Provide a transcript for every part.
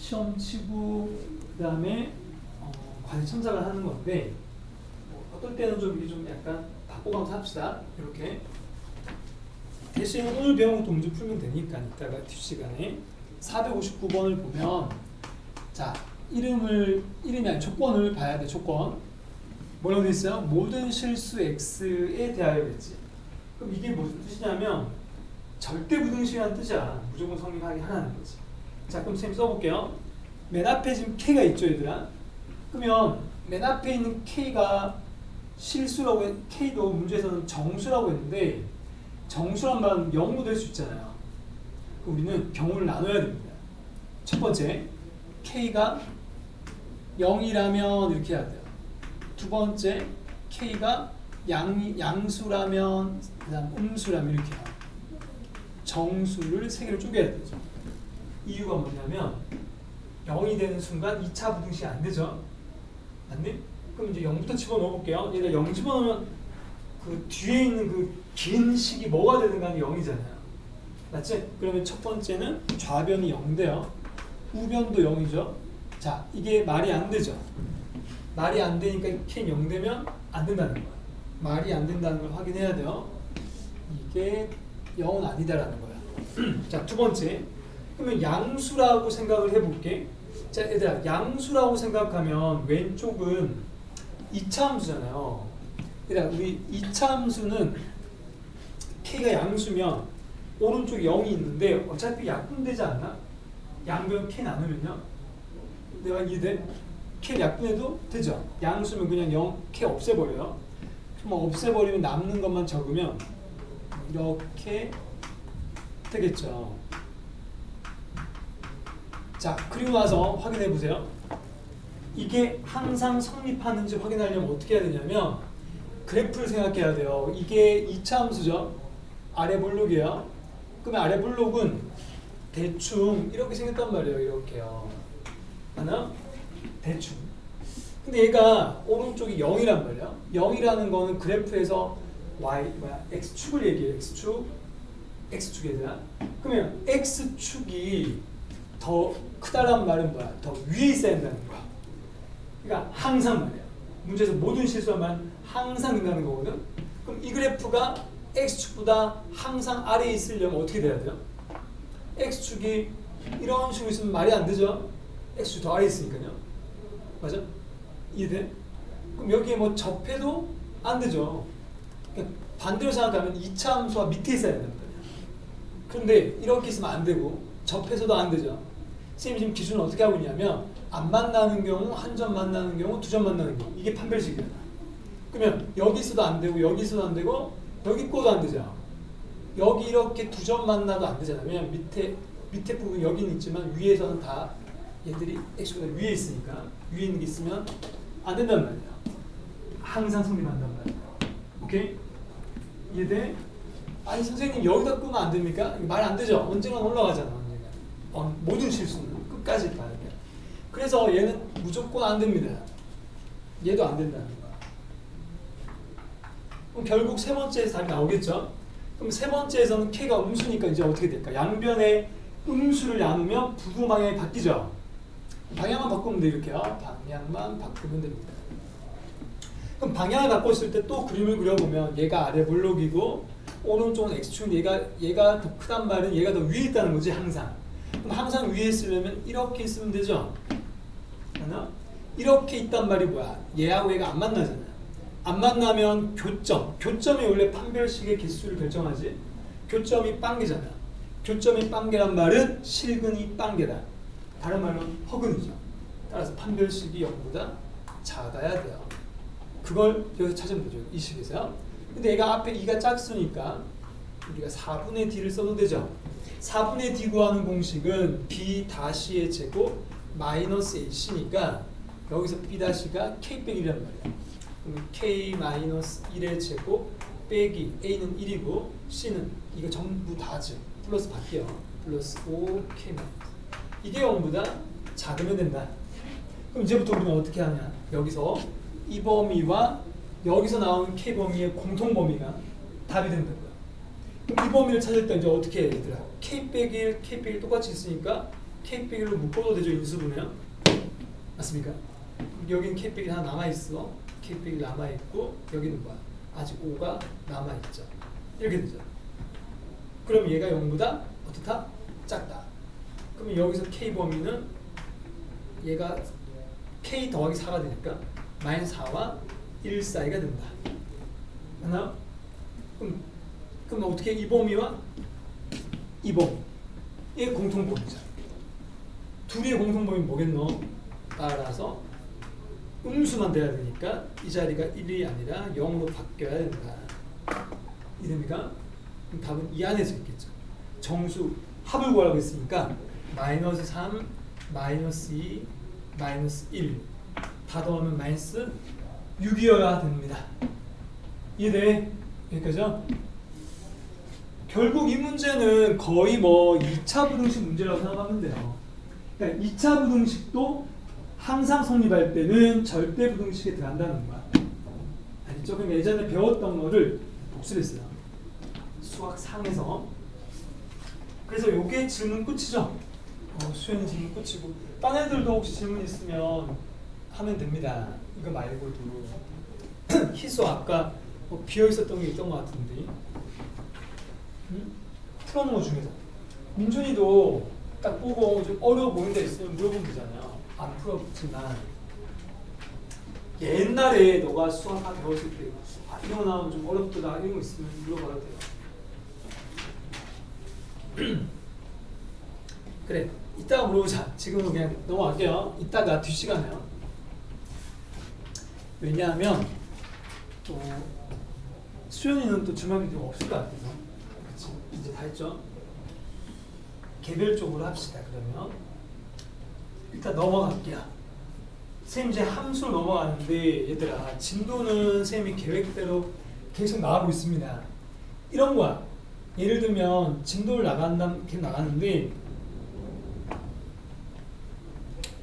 시험 치고 그다음에 과제 첨삭을 하는 건데 어떨 때는 좀 이게 좀 약간 바꿔가면서 합시다. 이렇게 대신 오늘 배운 것도 문제 풀면 되니까 이따가 뒷시간에 459번을 보면 자 이름이 아니 조건을 봐야 돼. 조건 뭐라고 돼 있어요? 모든 실수 x에 대하여 그랬지. 그럼 이게 무슨 뜻이냐면 절대 부등식이라는 뜻이야. 무조건 성립하게 하라는 거지. 자 그럼 선생님 써볼게요. 맨 앞에 지금 k가 있죠 얘들아. 그러면 맨 앞에 있는 k가 실수라고 k도 문제에서는 정수라고 했는데 정수란 말은 0도 될 수 있잖아요. 그럼 우리는 경우를 나눠야 됩니다. 첫 번째 k가 0이라면 이렇게 해야 돼요. 두 번째 k가 양수라면 그다음 음수라면 이렇게 해요. 정수를 세 개로 쪼개야 되죠. 이유가 뭐냐면 0이 되는 순간 2차 부등식이 안 되죠. 안 돼? 그럼 이제 0부터 집어넣어 볼게요. 얘가 0 집어넣으면 그 뒤에 있는 그 긴 식이 뭐가 되든 간에 0이잖아요. 맞지? 그러면 첫 번째는 좌변이 0 돼요. 우변도 0이죠. 자, 이게 말이 안 되죠. 말이 안 되니까 k는 0 되면 안 된다는 거야. 말이 안 된다는 걸 확인해야 돼요. 이게 0은 아니다라는 거야. 자, 두 번째. 그러면 양수라고 생각을 해볼게. 자, 얘들아, 양수라고 생각하면 왼쪽은 2차 함수잖아요. 얘들아, 우리 2차 함수는 k가 양수면 오른쪽에 0이 있는데 어차피 약분되지 않나? 양변 k 나누면요. 내가 이해돼? k 약분해도 되죠? 양수면 그냥 0, k 없애버려요. 그럼 없애버리면 남는 것만 적으면 이렇게 되겠죠. 자, 그리고 나서 확인해 보세요. 이게 항상 성립하는지 확인하려면 어떻게 해야 되냐면 그래프를 생각해야 돼요. 이게 2차 함수죠. 아래 볼록이에요. 그러면 아래 볼록은 대충 이렇게 생겼단 말이에요. 이렇게요. 하나? 대충. 근데 얘가 오른쪽이 0이란 말이야. 0이라는 거는 그래프에서 x축을 얘기해요. x축이잖아. 그러면 x축이 더 크다란 말은 뭐야? 더 위에 있어야 한다는 거야. 그러니까 항상 말이야. 문제에서 모든 실수하면 항상 된다는 거거든. 그럼 이 그래프가 x축보다 항상 아래에 있으려면 어떻게 돼야 돼요? x축이 이런 식으로 있으면 말이 안 되죠. x축 더 아래에 있으니까요. 맞아? 이해돼? 그럼 여기에 뭐 접해도 안 되죠. 그러니까 반대로 생각하면 2차 함수가 밑에 있어야 된단 말이야. 그런데 이렇게 있으면 안 되고 접해서도 안 되죠. 선생님이 지금 기준을 어떻게 하고 있냐면 안 만나는 경우, 한 점 만나는 경우, 두 점 만나는 경우 이게 판별식이야. 그러면 여기 있어도 안 되고 여기 있어도 안 되고 여기 거도 안 되죠. 여기 이렇게 두 점 만나도 안 되잖아요. 왜냐면 밑에 부분 여기는 있지만 위에서는 다 얘들이 x보다 위에 있으니까 위에 있는 게 있으면 안 된단 말이야. 항상 성립한단 말이야. 오케이? 이해돼? 아니 선생님 여기다 끄면 안 됩니까? 말 안 되죠. 언젠가 올라가잖아. 모든 실수는 끝까지 봐야 돼. 그래서 얘는 무조건 안 됩니다. 얘도 안 된다는 거야. 그럼 결국 세 번째에서 답이 나오겠죠? 그럼 세 번째에서는 k가 음수니까 이제 어떻게 될까? 양변의 음수를 나누면 부호 방향이 바뀌죠? 방향만 바꾸면 돼. 이렇게요. 방향만 바꾸면 됩니다. 그럼 방향을 바꿨을 때 또 그림을 그려보면 얘가 아래 볼록이고 오른쪽은 x축인데 얘가 더 크단 말은 얘가 더 위에 있다는 거지 항상. 그럼 항상 위에 있으려면 이렇게 있으면 되죠? 하나? 이렇게 있단 말이 뭐야? 얘하고 얘가 안 만나잖아. 안 만나면 교점이 원래 판별식의 개수를 결정하지. 교점이 빵개잖아. 교점이 빵개란 말은 실근이 빵개다. 다른 말로 허근이죠. 따라서 판별식이 0보다 작아야 돼요. 그걸 여기서 찾으면 되죠. 이 식에서요. 근데 얘가 앞에 2가 짝수니까 우리가 4분의 d를 써도 되죠. 4분의 d 구하는 공식은 b-의 제곱 마이너스 ac니까 여기서 b-가 k 빼기 1이란 말이야. 그럼 k-1의 제곱 빼기 a는 1이고 c는 이거 전부 다죠. 플러스 바뀌어요. 플러스 5k 이게 0보다 작으면 된다. 그럼 이제부터 우리는 어떻게 하냐? 여기서 이 범위와 여기서 나오는 k 범위의 공통 범위가 답이 된다는 거야. 그럼 이 범위를 찾을 때 이제 어떻게 해 얘들아? k 빼기 1, k 빼기 1 똑같이 있으니까 k 빼기로 묶어도 되죠. 인수분해요. 맞습니까? 여긴 k 빼기 하나 남아있어. k 빼기 남아있고 여기는 뭐야? 아직 5가 남아있죠. 이렇게 되죠. 그럼 얘가 0보다 어떻다? 작다. 그러면 여기서 k 범위는 얘가 k 더하기 4가 되니까 마이너스 4와 1 사이가 된다. 맞나요? 그럼 어떻게 이 범위와 이 범위의 공통범위죠. 둘의 공통범위는 뭐겠노? 따라서 음수만 돼야 되니까 이 자리가 1이 아니라 0으로 바뀌어야 된다. 이해됩니까? 그럼 답은 이 안에서 있겠죠. 정수 합을 구하라고 했으니까 마이너스 3, 마이너스 2, 마이너스 1 다 더하면 마이너스 6이어야 됩니다. 이해돼? 여기까지요? 결국 이 문제는 거의 뭐 2차 부등식 문제라고 생각하면 돼요. 그러니까 2차 부등식도 항상 성립할 때는 절대 부등식에 들어간다는 거야. 알겠죠? 그럼 예전에 배웠던 거를 복습했어요. 수학 상에서. 그래서 요게 질문 끝이죠. 수현이 질문 끝이고 딴 애들도 혹시 질문 있으면 하면 됩니다. 이거 말고도 희수 아까 뭐 비어 있었던 게 있던 것 같은데 풀어놓은 거 중에서 민준이도 딱 보고 좀 어려워 보이는 데 있으면 물어보면 되잖아요. 안 풀었지만 옛날에 너가 수학 배웠을 때 이런 거 나오면 좀 어렵다 이런 거 있으면 물어봐도 돼요. 그래 이따가 물어보자. 지금은 그냥 넘어갈게요. 이따가 뒷시간에요. 왜냐하면 또 수연이는 또 주말이 좀 없을 것 같아서 그치? 이제 다 했죠? 개별적으로 합시다. 그러면 일단 넘어갈게요. 쌤 이제 함수로 넘어가는데 얘들아 진도는 쌤이 계획대로 계속 나가고 있습니다. 이런 거야. 예를 들면 진도를 계속 나가는데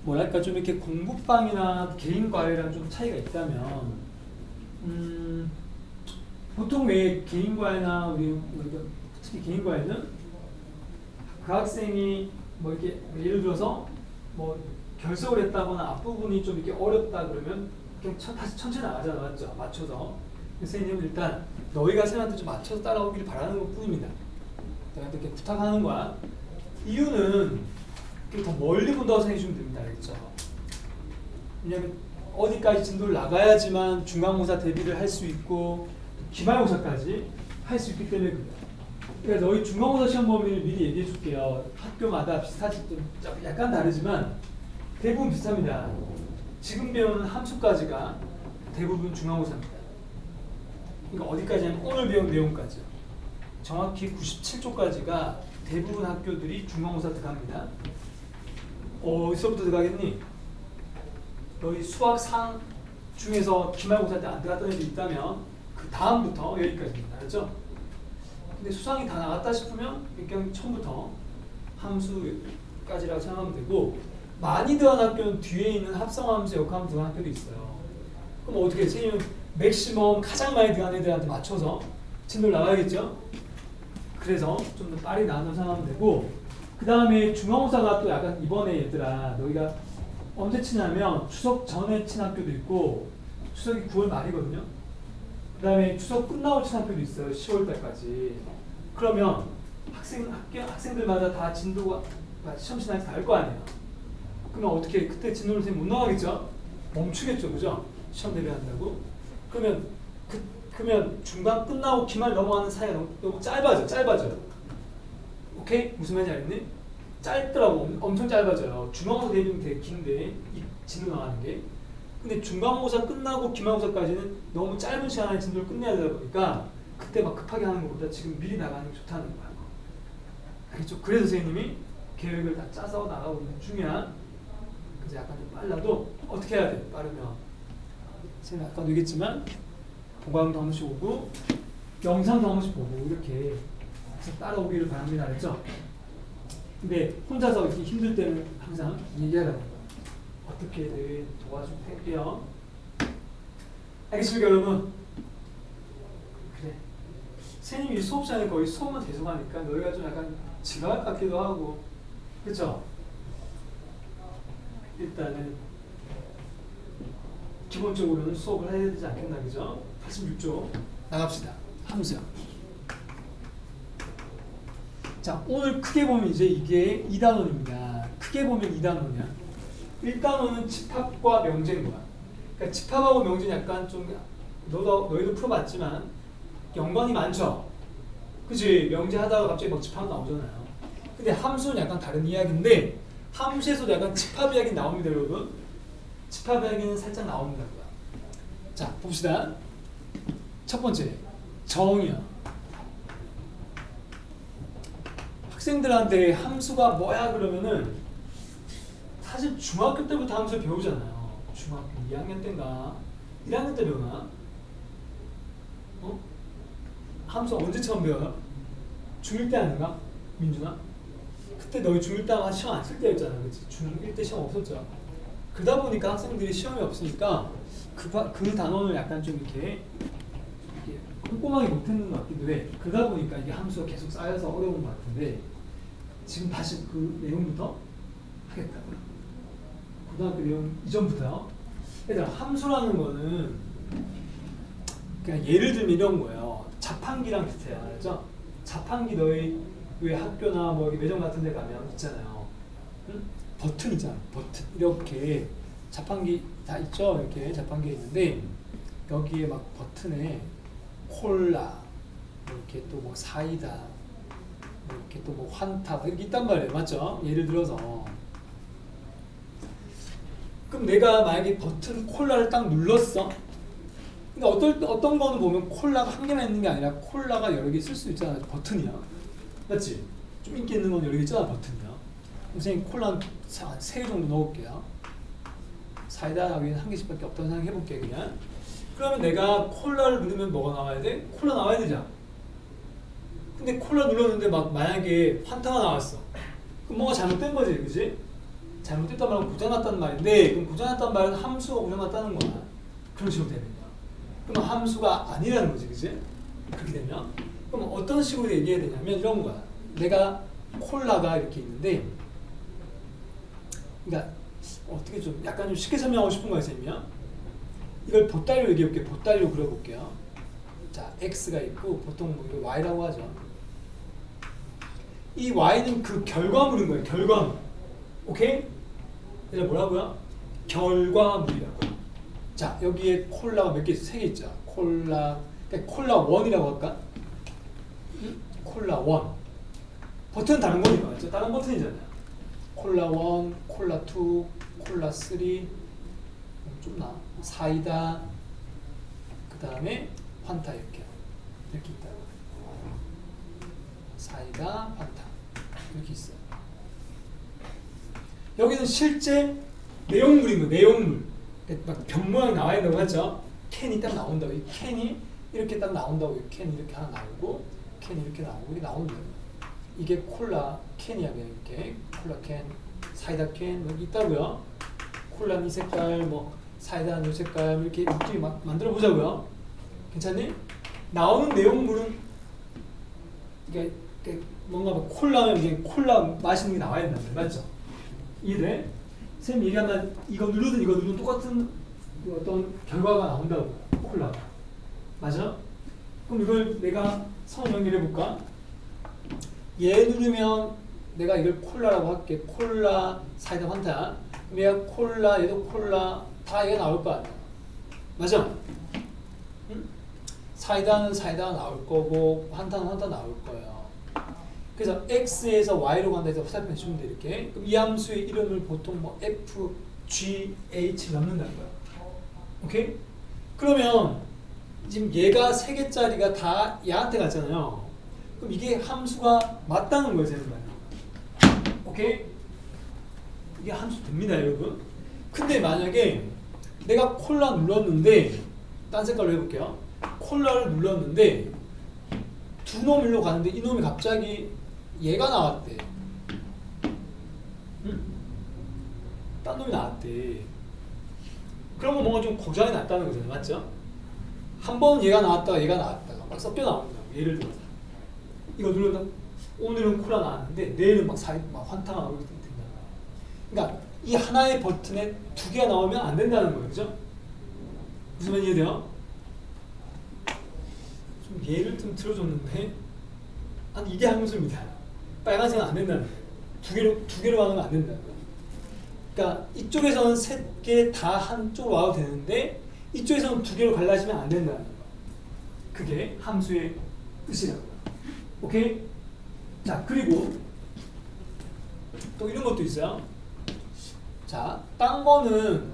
뭐랄까 좀 이렇게 공부방이나 개인 과외랑 좀 차이가 있다면 보통 왜 개인 과외나 우리 특히 개인 과외는 그 학생이 뭐 이렇게 예를 들어서 뭐 결석을 했다거나 앞부분이 좀 이렇게 어렵다 그러면 그냥 다시 천천히 나가잖아. 맞죠? 맞춰서 선생님은 일단 너희가 쌤한테 좀 맞춰서 따라오기를 바라는 것 뿐입니다. 내가 이렇게 부탁하는 거야. 이유는 더 멀리 본다고 생각해 주면 됩니다. 알겠죠? 왜냐면 어디까지 진도를 나가야지만 중간고사 대비를 할 수 있고 기말고사까지 할 수 있기 때문에 그래요. 그러니까 너희 중간고사 시험 범위를 미리 얘기해 줄게요. 학교마다 비슷하지 좀 약간 다르지만 대부분 비슷합니다. 지금 배우는 함수까지가 대부분 중간고사입니다. 그러니까 어디까지냐면 오늘 배운 내용까지요. 정확히 97조까지가 대부분 학교들이 중간고사 들어갑니다. 어디서부터 들어가겠니? 너희 수학 상 중에서 기말고사 때 안 들어갔던 애들이 있다면 그 다음부터 여기까지입니다. 알았죠? 근데 수상이 다 나갔다 싶으면 그냥 처음부터 함수까지라고 생각하면 되고 많이 들어간 학교는 뒤에 있는 합성함수, 역함수 들어간 학교도 있어요. 그럼 어떻게 선생님은 맥시멈 가장 많이 들어간 애들한테 맞춰서 진도를 나가야겠죠? 그래서 좀 더 빨리 나눠서 생각하면 되고 그 다음에 중간고사가 또 약간 이번에 얘들아 너희가 언제 치냐면 추석 전에 친 학교도 있고 추석이 9월 말이거든요. 그 다음에 추석 끝나고 친 학교도 있어요. 10월 달까지. 그러면 학생들마다 다 진도가 시험 지나서 다 할 거 아니에요. 그러면 어떻게 그때 진도를 선생님 못 나가겠죠? 멈추겠죠, 그죠? 시험 대비한다고. 그러면 중간 끝나고 기말 넘어가는 사이가 너무 짧아져요. 오케이? 무슨 말인지 알겠니? 짧더라고. 엄청 짧아져요. 중간고사 대비는 되게 긴데 이 진도 나가는 게. 근데 중간고사 끝나고 기말고사까지는 너무 짧은 시간 안에 진도를 끝내야 되다 보니까 그때 막 급하게 하는 것보다 지금 미리 나가는 게 좋다는 거야. 알겠죠? 그래서 선생님이 계획을 다 짜서 나가고 있는 중이야. 그래서 약간 좀 빨라도 어떻게 해야 돼? 빠르면 선생님 아까도 얘기했지만 보강도 한 번씩 오고 영상도 한 번씩 보고 이렇게 따라오기를 바랍니다. 알죠? 근데 혼자서 이렇게 힘들 때는 항상 얘기하라는 거야. 어떻게든 도와줄게요. 알겠습니까, 여러분? 그래. 선생님이 수업 시간에 거의 수업만 계속하니까 너희가 좀 약간 지각할 것 같기도 하고, 그렇죠? 일단은 기본적으로는 수업을 해야 되지 않겠나, 그죠? 86조 나갑시다. 함수야. 자, 오늘 크게 보면 이제 이게 2단원입니다. 크게 보면 2단원이야. 1단원은 집합과 명제인 거야. 그러니까 집합하고 명제는 약간 좀 너희도 풀어봤지만 연관이 많죠? 그치? 명제 하다가 갑자기 막 집합 나오잖아요. 근데 함수는 약간 다른 이야기인데 함수에서도 약간 집합 이야기 나옵니다, 여러분. 집합 이야기는 살짝 나옵니다. 자, 봅시다. 첫 번째, 정의야. 학생들한테 함수가 뭐야 그러면은 사실 중학교 때부터 함수 배우잖아요. 중학교 2학년 때인가 1학년 때 배우나? 어? 함수 언제 처음 배워요? 중1 때 아닌가? 민준아? 그때 너희 중1 때 시험 안 쓸 때였잖아, 그치? 중1 때 시험 없었죠. 그러다 보니까 학생들이 시험이 없으니까 그 단원을 약간 좀 이렇게 꼼꼼하게 못했는 것 같기도 해. 그러다 보니까 이게 함수가 계속 쌓여서 어려운 것 같은데 지금 다시 그 내용부터 하겠다고요. 고등학교 내용 이전부터요. 얘들아, 함수라는 거는 그냥 예를 들면 이런 거예요. 자판기랑 비슷해요. 알죠? 자판기 너희 왜 학교나 뭐 매점 같은 데 가면 있잖아요. 응? 버튼 있잖아. 버튼. 이렇게 자판기 다 있죠? 이렇게 자판기에 있는데 여기에 막 버튼에 콜라, 이렇게 또 뭐 사이다, 이렇게 또 뭐 환타 이렇게 있단 말이에요. 맞죠? 예를 들어서 그럼 내가 만약에 버튼 콜라를 딱 눌렀어. 근데 어떤 거는 보면 콜라가 한 개만 있는 게 아니라 콜라가 여러 개 쓸 수 있잖아. 버튼이야. 맞지? 좀 인기 있는 건 여러 개 있잖아. 버튼이야. 선생님 콜라 한 3개 정도 넣을게요. 사이다 여기는 한 개씩밖에 없다고 생각해볼게 그냥. 그러면 내가 콜라를 누르면 뭐가 나와야 돼? 콜라 나와야 되잖아. 근데 콜라 눌렀는데 막 만약에 환타가 나왔어. 그럼 뭐가 잘못된 거지, 그지? 잘못됐단 말은 고장났다는 말인데 그럼 고장났다는 말은 함수가 고장났다는 거야. 그런 식으로 되는 거야. 그럼 함수가 아니라는 거지, 그지? 그렇게 되면 그럼 어떤 식으로 얘기해야 되냐면 이런 거야. 내가 콜라가 이렇게 있는데 그러니까 어떻게 좀 약간 좀 쉽게 설명하고 싶은 거야, 쌤이야. 이걸 보따리로 얘기해볼게요. 보따리로 그려볼게요. 자, x가 있고 보통 뭐 이거 y라고 하죠. 이 y는 그 결과물인 거예요. 결과물. 오케이? 얘들 뭐라고요? 결과물이라고. 자, 여기에 콜라가 몇 개 있어? 3개 있죠. 콜라, 그러니까 콜라 1이라고 할까? 응? 콜라 1. 버튼 다른 거니까 맞죠? 다른 버튼이잖아요. 콜라 1, 콜라 2, 콜라 3, 좀 나. 사이다, 그 다음에 환타 이렇게 있다. 사이다, 환타 이렇게 있어요. 여기는 실제 내용물인 거예요. 내용물. 막 병 모양이 나와야 된다고 하죠. 캔이 딱 나온다고. 이 캔이 이렇게 딱 나온다고. 이 캔이 이렇게 하나 나오고, 캔이 이렇게 나오고, 이게 나오는 거예요. 이게 콜라 캔이야. 이렇게 콜라 캔, 사이다 캔 여기 있다고요. 콜라는 이 색깔, 뭐 사이다는 이 색깔 이렇게 느낌 만들어 보자고요. 괜찮니? 나오는 내용물은 이게 뭔가 뭐 콜라면 이게 콜라 마시는 게 나와야 된다는 거예요. 맞죠? 이해돼? 선생님 얘기하면 이거 누르든 똑같은 어떤 결과가 나온다고. 콜라가. 맞아? 그럼 이걸 내가 선 연결해 볼까? 얘 누르면 내가 이걸 콜라라고 할게. 콜라, 사이다, 환타. 얘가 콜라, 얘도 콜라. 다 얘가 나올 거 아니야. 맞아? 응? 사이다는 사이다가 나올 거고 환타는 환타 나올 거예요. 그래서 x에서 y로 간다 해서 화살표 주면 돼. 이렇게. 그럼 이 함수의 이름을 보통 뭐 f, g, h 넣는다는 거야. 오케이? 그러면 지금 얘가 3개짜리가 다 얘한테 갔잖아요. 그럼 이게 함수가 맞다는 거예요, 되는 거예요. 오케이? 이게 함수 됩니다, 여러분. 근데 만약에 내가 콜라 눌렀는데 딴 색깔로 해볼게요. 콜라를 눌렀는데 두 놈 일로 가는데 이 놈이 갑자기 얘가 나왔대. 응? 딴 놈이 나왔대. 그러면 뭔가 좀 고장이 났다는 거잖아요. 맞죠? 한 번은 얘가 나왔다가 얘가 나왔다가 막 섞여 나온다고. 예를 들어서 이거 눌러다 오늘은 콜라 나왔는데 내일은 막 환타가 나오게 된다. 그러니까 이 하나의 버튼에 두 개가 나오면 안 된다는 거예요. 그죠? 무슨 말 이해돼요? 좀 예를 좀 들어줬는데 아니 이게 함수입니다. 빨간색은 안 된다는 거예요. 두 개로 가면 안 된다는 거예요. 그러니까 이쪽에서는 세 개 다 한쪽으로 와도 되는데 이쪽에서는 두 개로 갈라지면 안 된다는 거예요. 그게 함수의 뜻이라고요. 오케이? 자, 그리고 또 이런 것도 있어요. 자, 딴 거는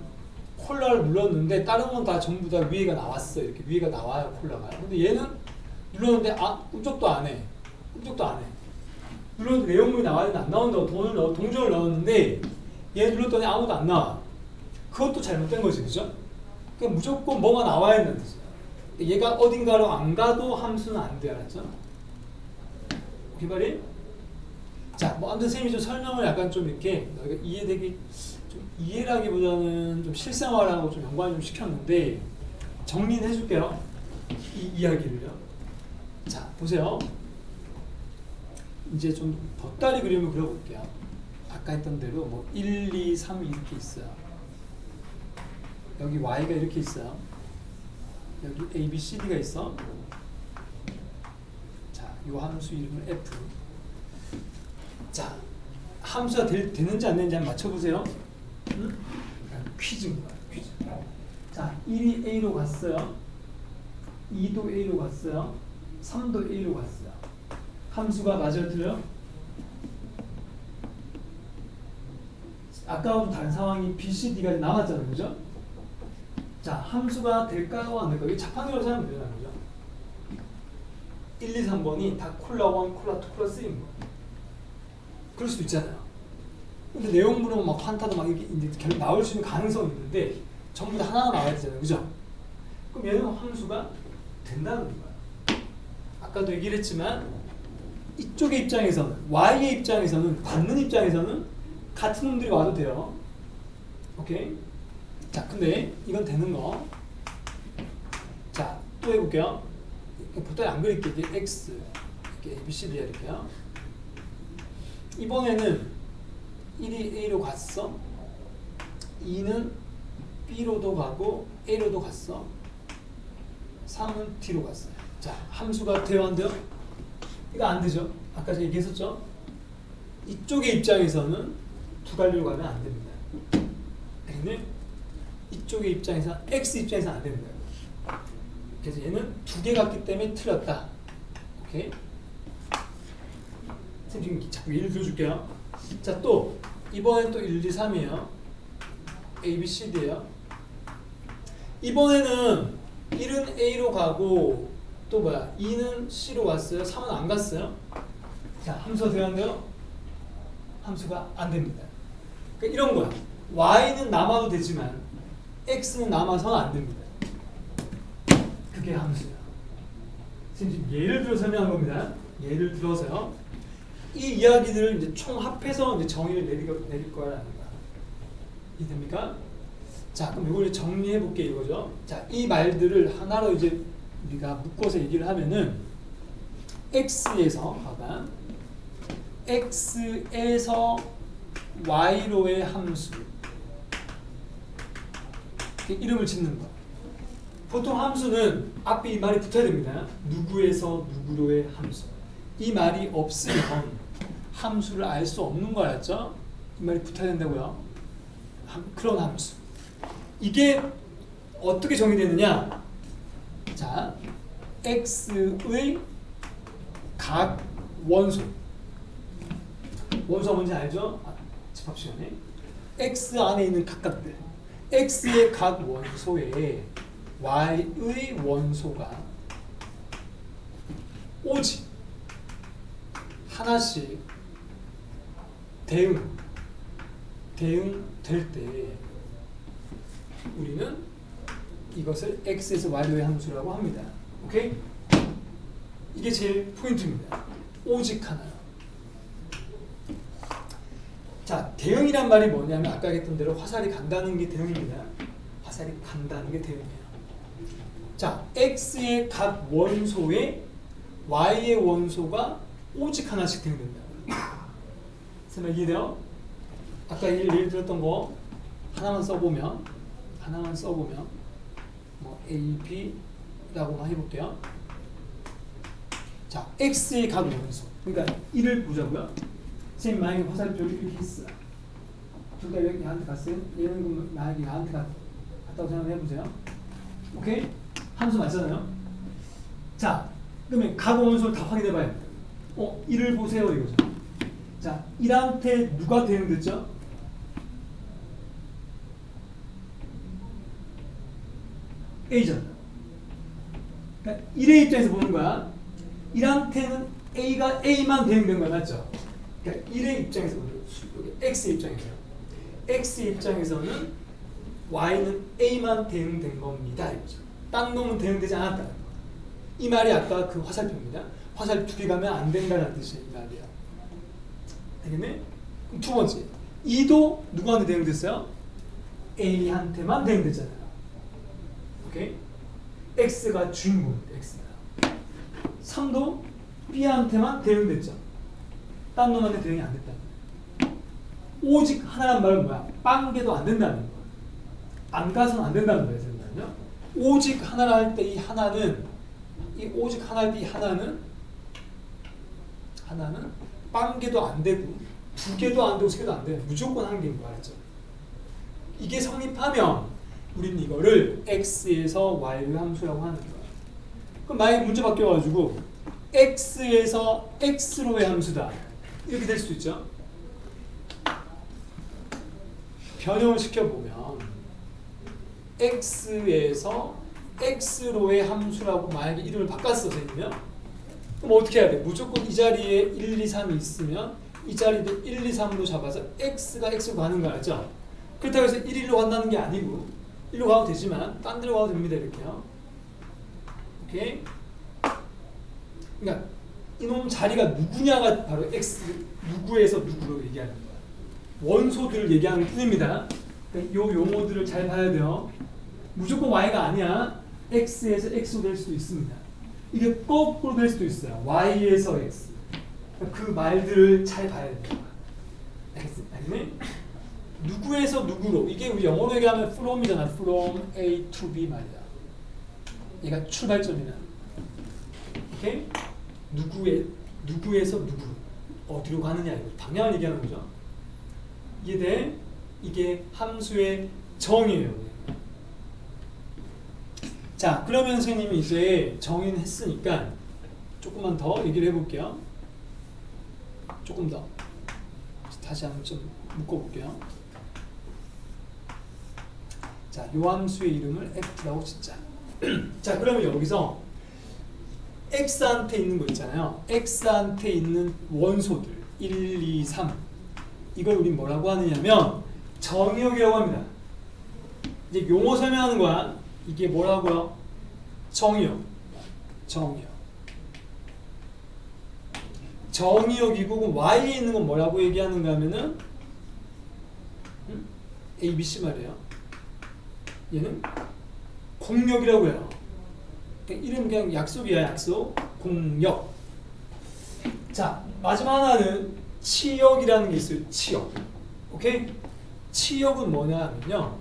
콜라를 눌렀는데 다른 건 다 전부 다 위에가 나왔어요. 이렇게 위에가 나와요, 콜라가. 근데 얘는 눌렀는데 꿈쩍도 안 해. 꿈쩍도 안 해. 눌렀는데 내용물이 나와야 안 나온다고 동전을 넣었는데 얘 눌렀더니 아무도 안 나와. 그것도 잘못된 거지, 그죠? 그러니까 무조건 뭐가 나와야 된다는 뜻이야. 얘가 어딘가로 안 가도 함수는 안 돼, 알았죠? 오케이, 말이? 자, 뭐 아무튼 선생님이 좀 설명을 약간 좀 이렇게 너희가 이해되게 좀 이해라기보다는 좀 실생활하고 좀 연관을 좀 시켰는데 정리는 해줄게요. 이 이야기를요. 자, 보세요. 이제 좀 덧다리 그림을 그려볼게요. 아까 했던 대로 뭐 1, 2, 3 이렇게 있어요. 여기 y가 이렇게 있어요. 여기 a, b, c, d가 있어. 자, 이 함수 이름을 f. 자, 함수가 되는지 안 되는지 한번 맞춰보세요. 응? 퀴즈인 거야, 퀴즈. 자, 1이 a로 갔어요. 2도 a로 갔어요. 3도 a로 갔어요. 함수가 맞아요, 틀려요? 아까와 다른 상황이 b, c, d가 남았잖아요, 그죠? 자, 함수가 될까요, 안 될까요? 이게 자판기로 생각하면 되잖아요, 그죠? 1, 2, 3번이 다 콜라 1, 콜라 2, 콜라 3인 거예요. 그럴 수도 있잖아요. 근데 내용물은 막 환타도 막 이게 이제 결국 나올 수 있는 가능성이 있는데 전부 다 하나가 나와야 되잖아요, 그죠? 그럼 얘는 함수가 된다는 거예요. 아까도 얘기를 했지만 이쪽의 입장에서는 y의 입장에서는 받는 입장에서는 같은 놈들이 와도 돼요. 오케이? 자, 근데 이건 되는 거. 자, 또 해볼게요. 보통 안 그릴게. 이게 x, 이렇게 a, b, c, d 이렇게요. 이번에는 1이 a로 갔어. 2는 b로도 가고 a로도 갔어. 3은 d로 갔어요. 자, 함수가 돼요, 안 돼요? 이거 안 되죠. 아까 제가 얘기했었죠. 이쪽의 입장에서는 두 갈래로 가면 안 됩니다. 근데 이쪽의 입장에서 x 입장에서 안 되는 거예요. 그래서 얘는 두 개 갔기 때문에 틀렸다. 오케이? 선생님 지금 자꾸 예를 들어줄게요. 자, 또 이번엔 또 1, 2, 3이에요. A, B, C, D예요. 이번에는 1은 A로 가고 또 뭐야? 2는 C로 갔어요. 3은 안 갔어요. 자, 함수가 되는데요? 함수가 안 됩니다. 그러니까 이런 거야. Y는 남아도 되지만 X는 남아서는 안 됩니다. 그게 함수야. 지금 예를 들어 설명한 겁니다. 예를 들어서요. 이 이야기들을 이제 총합해서 이제 정의를 내릴 거라는 거야. 이해됩니까? 자, 그럼 이걸 정리해 볼게 이거죠. 자, 이 말들을 하나로 이제 우리가 묶어서 얘기를 하면은 x에서 봐봐. x에서 y로의 함수. 이름을 짓는 거. 보통 함수는 앞에 이 말이 붙어야 됩니다. 누구에서 누구로의 함수. 이 말이 없으면 함수를 알 수 없는 거였죠. 이 말이 붙어야 된다고요. 그런 함수. 이게 어떻게 정의되느냐? 자, x의 각 원소. 원소가 뭔지 알죠? 집합 시간에. x 안에 있는 각각들. x의 각 원소에 y의 원소가 오직 하나씩 대응될 때 우리는 이것을 x에서 y로의 함수라고 합니다. 오케이? 이게 제일 포인트입니다. 오직 하나요. 자, 대응이란 말이 뭐냐면 아까 했던 대로 화살이 간다는 게 대응입니다. 화살이 간다는 게 대응이에요. 자, x의 각 원소에 y의 원소가 오직 하나씩 대응된다. 설마 이해돼요? 아까 예를 들었던 거 하나만 써보면 뭐 A, B라고만 해볼게요. 자, X의 각 원소. 그러니까 이를 보자고요. 선생님 만약에 화살표를 이렇게 했어. 둘 다 이렇게 나한테 갔어요. 얘는 만약에 나한테 갔다고 생각해보세요. 오케이? 함수 맞잖아요. 자, 그러면 각 원소를 다 확인해봐요. 이를 보세요 이거죠. 자, 1한테 누가 대응됐죠? A잖아. 그러니까 1의 입장에서 보는 거야. 1한테는 A가 A만 대응된 거야, 맞죠? 그러니까 1의 입장에서 보는 거야. X의 입장에서요. X의 입장에서는 Y는 A만 대응된 겁니다. 이거죠. 딴 놈은 대응되지 않았다는 거. 이 말이 아까 그 화살표입니다. 화살 두 개 가면 안 된다는 뜻이에요. 이 말이야. 되겠네? 그럼 두 번째. 2도 누구한테 대응됐어요? A한테만 대응됐잖아요. 오케이? X가 주인공입니다. X가. 3도 B한테만 대응됐죠. 딴 놈한테 대응이 안 됐다. 오직 하나란 말은 뭐야? 빵개도 안 된다는 거야. 안 가서는 안 된다는 거예요. 오직 하나라 할 때 이 하나는 오직 하나 할 때 이 하나는 빵개도 안 되고 두 개도 안 되고 세 개도 안 돼. 무조건 한 개인 거 알죠? 이게 성립하면 우리는 이거를 x에서 y의 함수라고 하는 거야. 그럼 만약에 문제 바뀌어가지고 x에서 x로의 함수다 이렇게 될 수도 있죠. 변형을 시켜보면 x에서 x로의 함수라고 만약에 이름을 바꿨어 선생님이면 그럼 어떻게 해야 돼? 무조건 이 자리에 1, 2, 3이 있으면 이 자리도 1, 2, 3으로 잡아서 x가 x로 가는 거 알죠? 그렇다고 해서 1, 1로 간다는 게 아니고 1로 가도 되지만 딴 데로 가도 됩니다. 이렇게요. 오케이? 그러니까 이놈 자리가 누구냐가 바로 x 누구에서 누구로 얘기하는 거야. 원소들을 얘기하는 뿐입니다. 그러니까 요 용어들을 잘 봐야 돼요. 무조건 y가 아니야. x에서 x로 될 수도 있습니다. 이게 거꾸로 될 수도 있어요. y에서 x. 그러니까 그 말들을 잘 봐야 돼요. 알겠네? 누구에서 누구로. 이게 우리 영어로 얘기하면 from이잖아. from A to B 말이야. 얘가 출발점이야. 오케이? 누구에서 누구로. 어디로 가느냐. 이거 방향을 얘기하는 거죠. 이해돼? 이게 함수의 정의예요. 자, 그러면 선생님이 이제 정의는 했으니까 조금만 더 얘기를 해볼게요. 조금 더. 다시 한번 좀 묶어볼게요. 자, 요 함수의 이름을 f라고 짓자. 자, 그러면 여기서 x한테 있는 거 있잖아요. x한테 있는 원소들 1, 2, 3 이걸 우린 뭐라고 하느냐면 정의역이라고 합니다. 이제 용어 설명하는 거야. 이게 뭐라고요? 정의역. 정의역이고 y에 있는 건 뭐라고 얘기하는가 하면은 A, B, C 말이에요. 얘는 공역이라고 해요. 이름 그냥 약속이야. 약속. 공역. 자, 마지막 하나는 치역이라는 게 있어요. 치역. 오케이? 치역은 뭐냐면요.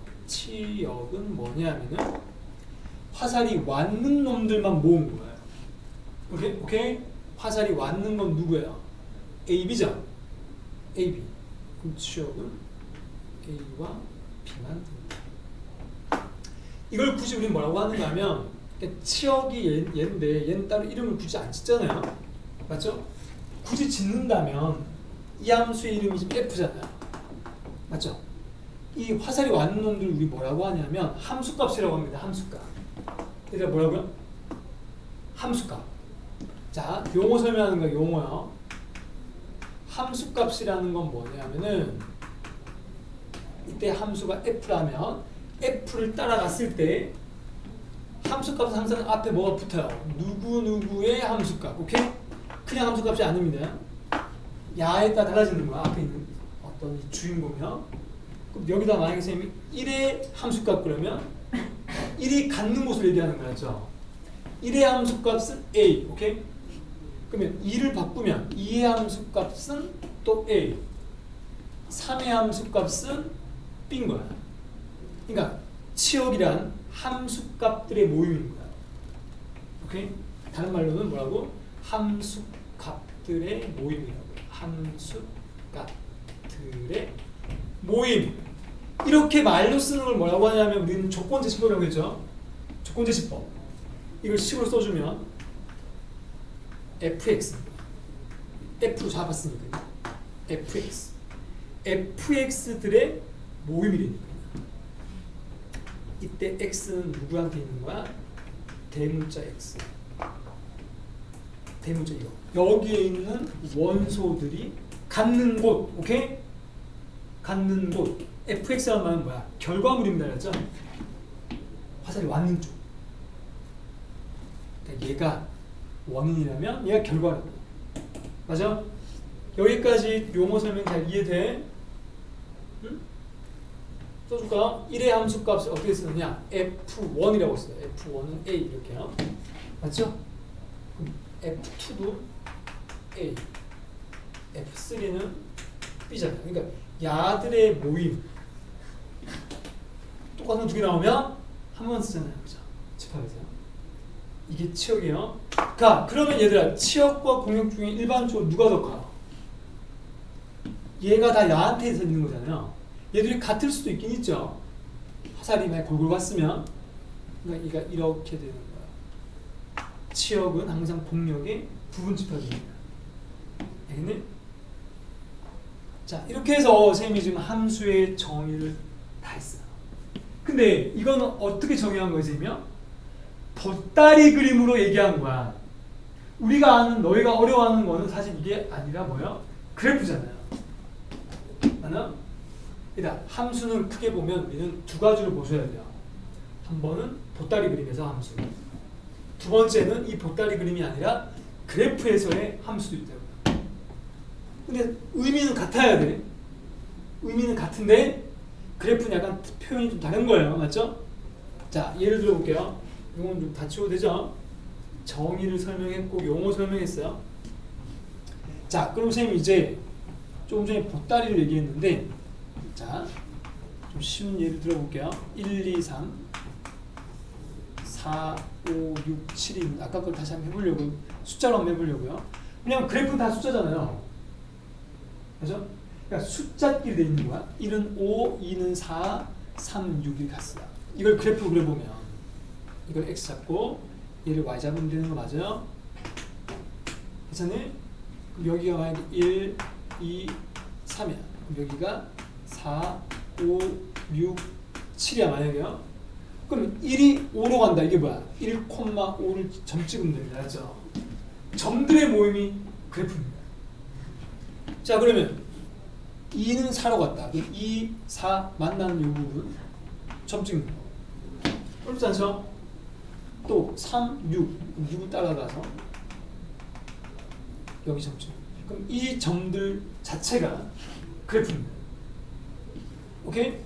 화살이 왔는 놈들만 모은 거예요. 오케이? 화살이 왔는 건 누구예요? AB죠? AB. 그럼 치역은 A와 B만 듭니다. 이걸 굳이 우리는 뭐라고 하는가 하면 치역이 얘인데 얘는 따로 이름을 굳이 안 짓잖아요. 맞죠? 굳이 짓는다면 이 함수의 이름이 지금 F잖아요. 맞죠? 이 화살이 왔는 놈들 우리 뭐라고 하냐면 함수값이라고 합니다. 함수값. 얘들아 뭐라고요? 함수값. 자, 용어 설명하는 거 용어요. 함수값이라는 건 뭐냐면은 이때 함수가 f라면 f를 따라갔을 때 함수값은 항상 앞에 뭐가 붙어요? 누구누구의 함수값. 오케이? 그냥 함수값이 아닙니다. 야에 따라 달라지는 거야. 앞에 있는 어떤 주인공이요. 그럼 여기다 만약에 선생님이 1의 함수값 그러면 1이 갖는 곳을 얘기하는 거였죠. 1의 함수값은 A. 오케이? 그러면 2를 바꾸면 2의 함수값은 또 A. 3의 함수값은 B인 거야. 그러니까 치역이란 함수값들의 모임인 거야. 오케이? 다른 말로는 뭐라고? 함수값들의 모임이라고. 함수값들의 모임. 이렇게 말로 쓰는 걸 뭐라고 하냐면 우리는 조건제시법이라고 했죠. 조건제시법. 이걸 식으로 써주면 fx. f로 잡았으니까 fx. fx들의 모임이니까. 이때 x는 누구한테 있는 거야? 대문자 x. 대문자 이거. 여기에 있는 원소들이 갖는 곳. 오케이? 갖는 곳. fx라는 말은 뭐야? 결과물입니다. 그랬죠? 화살이 왔는 쪽. 그러니까 얘가 원인이라면 얘가 결과라고. 맞아? 여기까지 용어 설명 잘 이해돼? 응? 써줄까? 1의 함수값을 어떻게 쓰느냐? F1이라고 써요. F1은 A 이렇게요. 맞죠? 그럼 F2도 A, F3는 B잖아요. 그러니까 야들의 모임. 똑같은 두 개 나오면 한 번 쓰잖아요. 그죠? 집합에서. 이게 치역이에요. 그러면 얘들아, 치역과 공역 중에 일반적으로 누가 더 커요? 얘가 다 야한테 있는 거잖아요. 얘들이 같을 수도 있긴 있죠. 화살이 많이 골골 갔으면. 그러니까 얘가 이렇게 되는 거야. 치역은 항상 공역의 부분 집합입니다. 알겠니? 자, 이렇게 해서 선생님이 지금 함수의 정의를 다 했어요. 근데 이거는 어떻게 정의한 거지, 선생님이요? 보따리 그림으로 얘기한 거야. 우리가 아는, 너희가 어려워하는 거는 사실 이게 아니라 뭐야? 그래프잖아요. 맞나? 일단 함수는 크게 보면 우리는 두 가지로 보셔야 돼요. 한 번은 보따리 그림에서 함수. 두 번째는 이 보따리 그림이 아니라 그래프에서의 함수도 있다고. 근데 의미는 같아야 돼. 의미는 같은데 그래프는 약간 표현이 좀 다른 거예요. 맞죠? 자, 예를 들어 볼게요. 이건 좀 다 치워도 되죠? 정의를 설명했고 용어 설명했어요. 자, 그럼 선생님 이제 조금 전에 보따리를 얘기했는데, 자, 좀 쉬운 예를 들어볼게요. 1, 2, 3, 4, 5, 6, 7입니다. 아까 걸 다시 한번 해보려고, 숫자로 한번 해보려고요. 왜냐면 그래프는 다 숫자잖아요. 그죠? 그러니까 숫자끼리 돼 있는 거야. 1은 5, 2는 4, 3, 6이 갔어요. 이걸 그래프로 그려보면 이걸 x 잡고 얘를 y 잡으면 되는 거 맞아요? 괜찮니? 그럼 여기가 만약에 1, 2, 3이야. 그럼 여기가 4, 5, 6, 7이야 만약에요. 그럼 1이 5로 간다. 이게 뭐야? 1,5를 점 찍으면 됩니다. 맞죠? 점들의 모임이 그래프입니다. 자, 그러면 2는 4로 갔다. 2, 4 만나는 이 부분 점 찍는 거. 어렵지 않죠? 또 3, 6, 6을 따라가서 여기 점 찍는 거. 그럼 이 점들 자체가 그래프입니다. 오케이?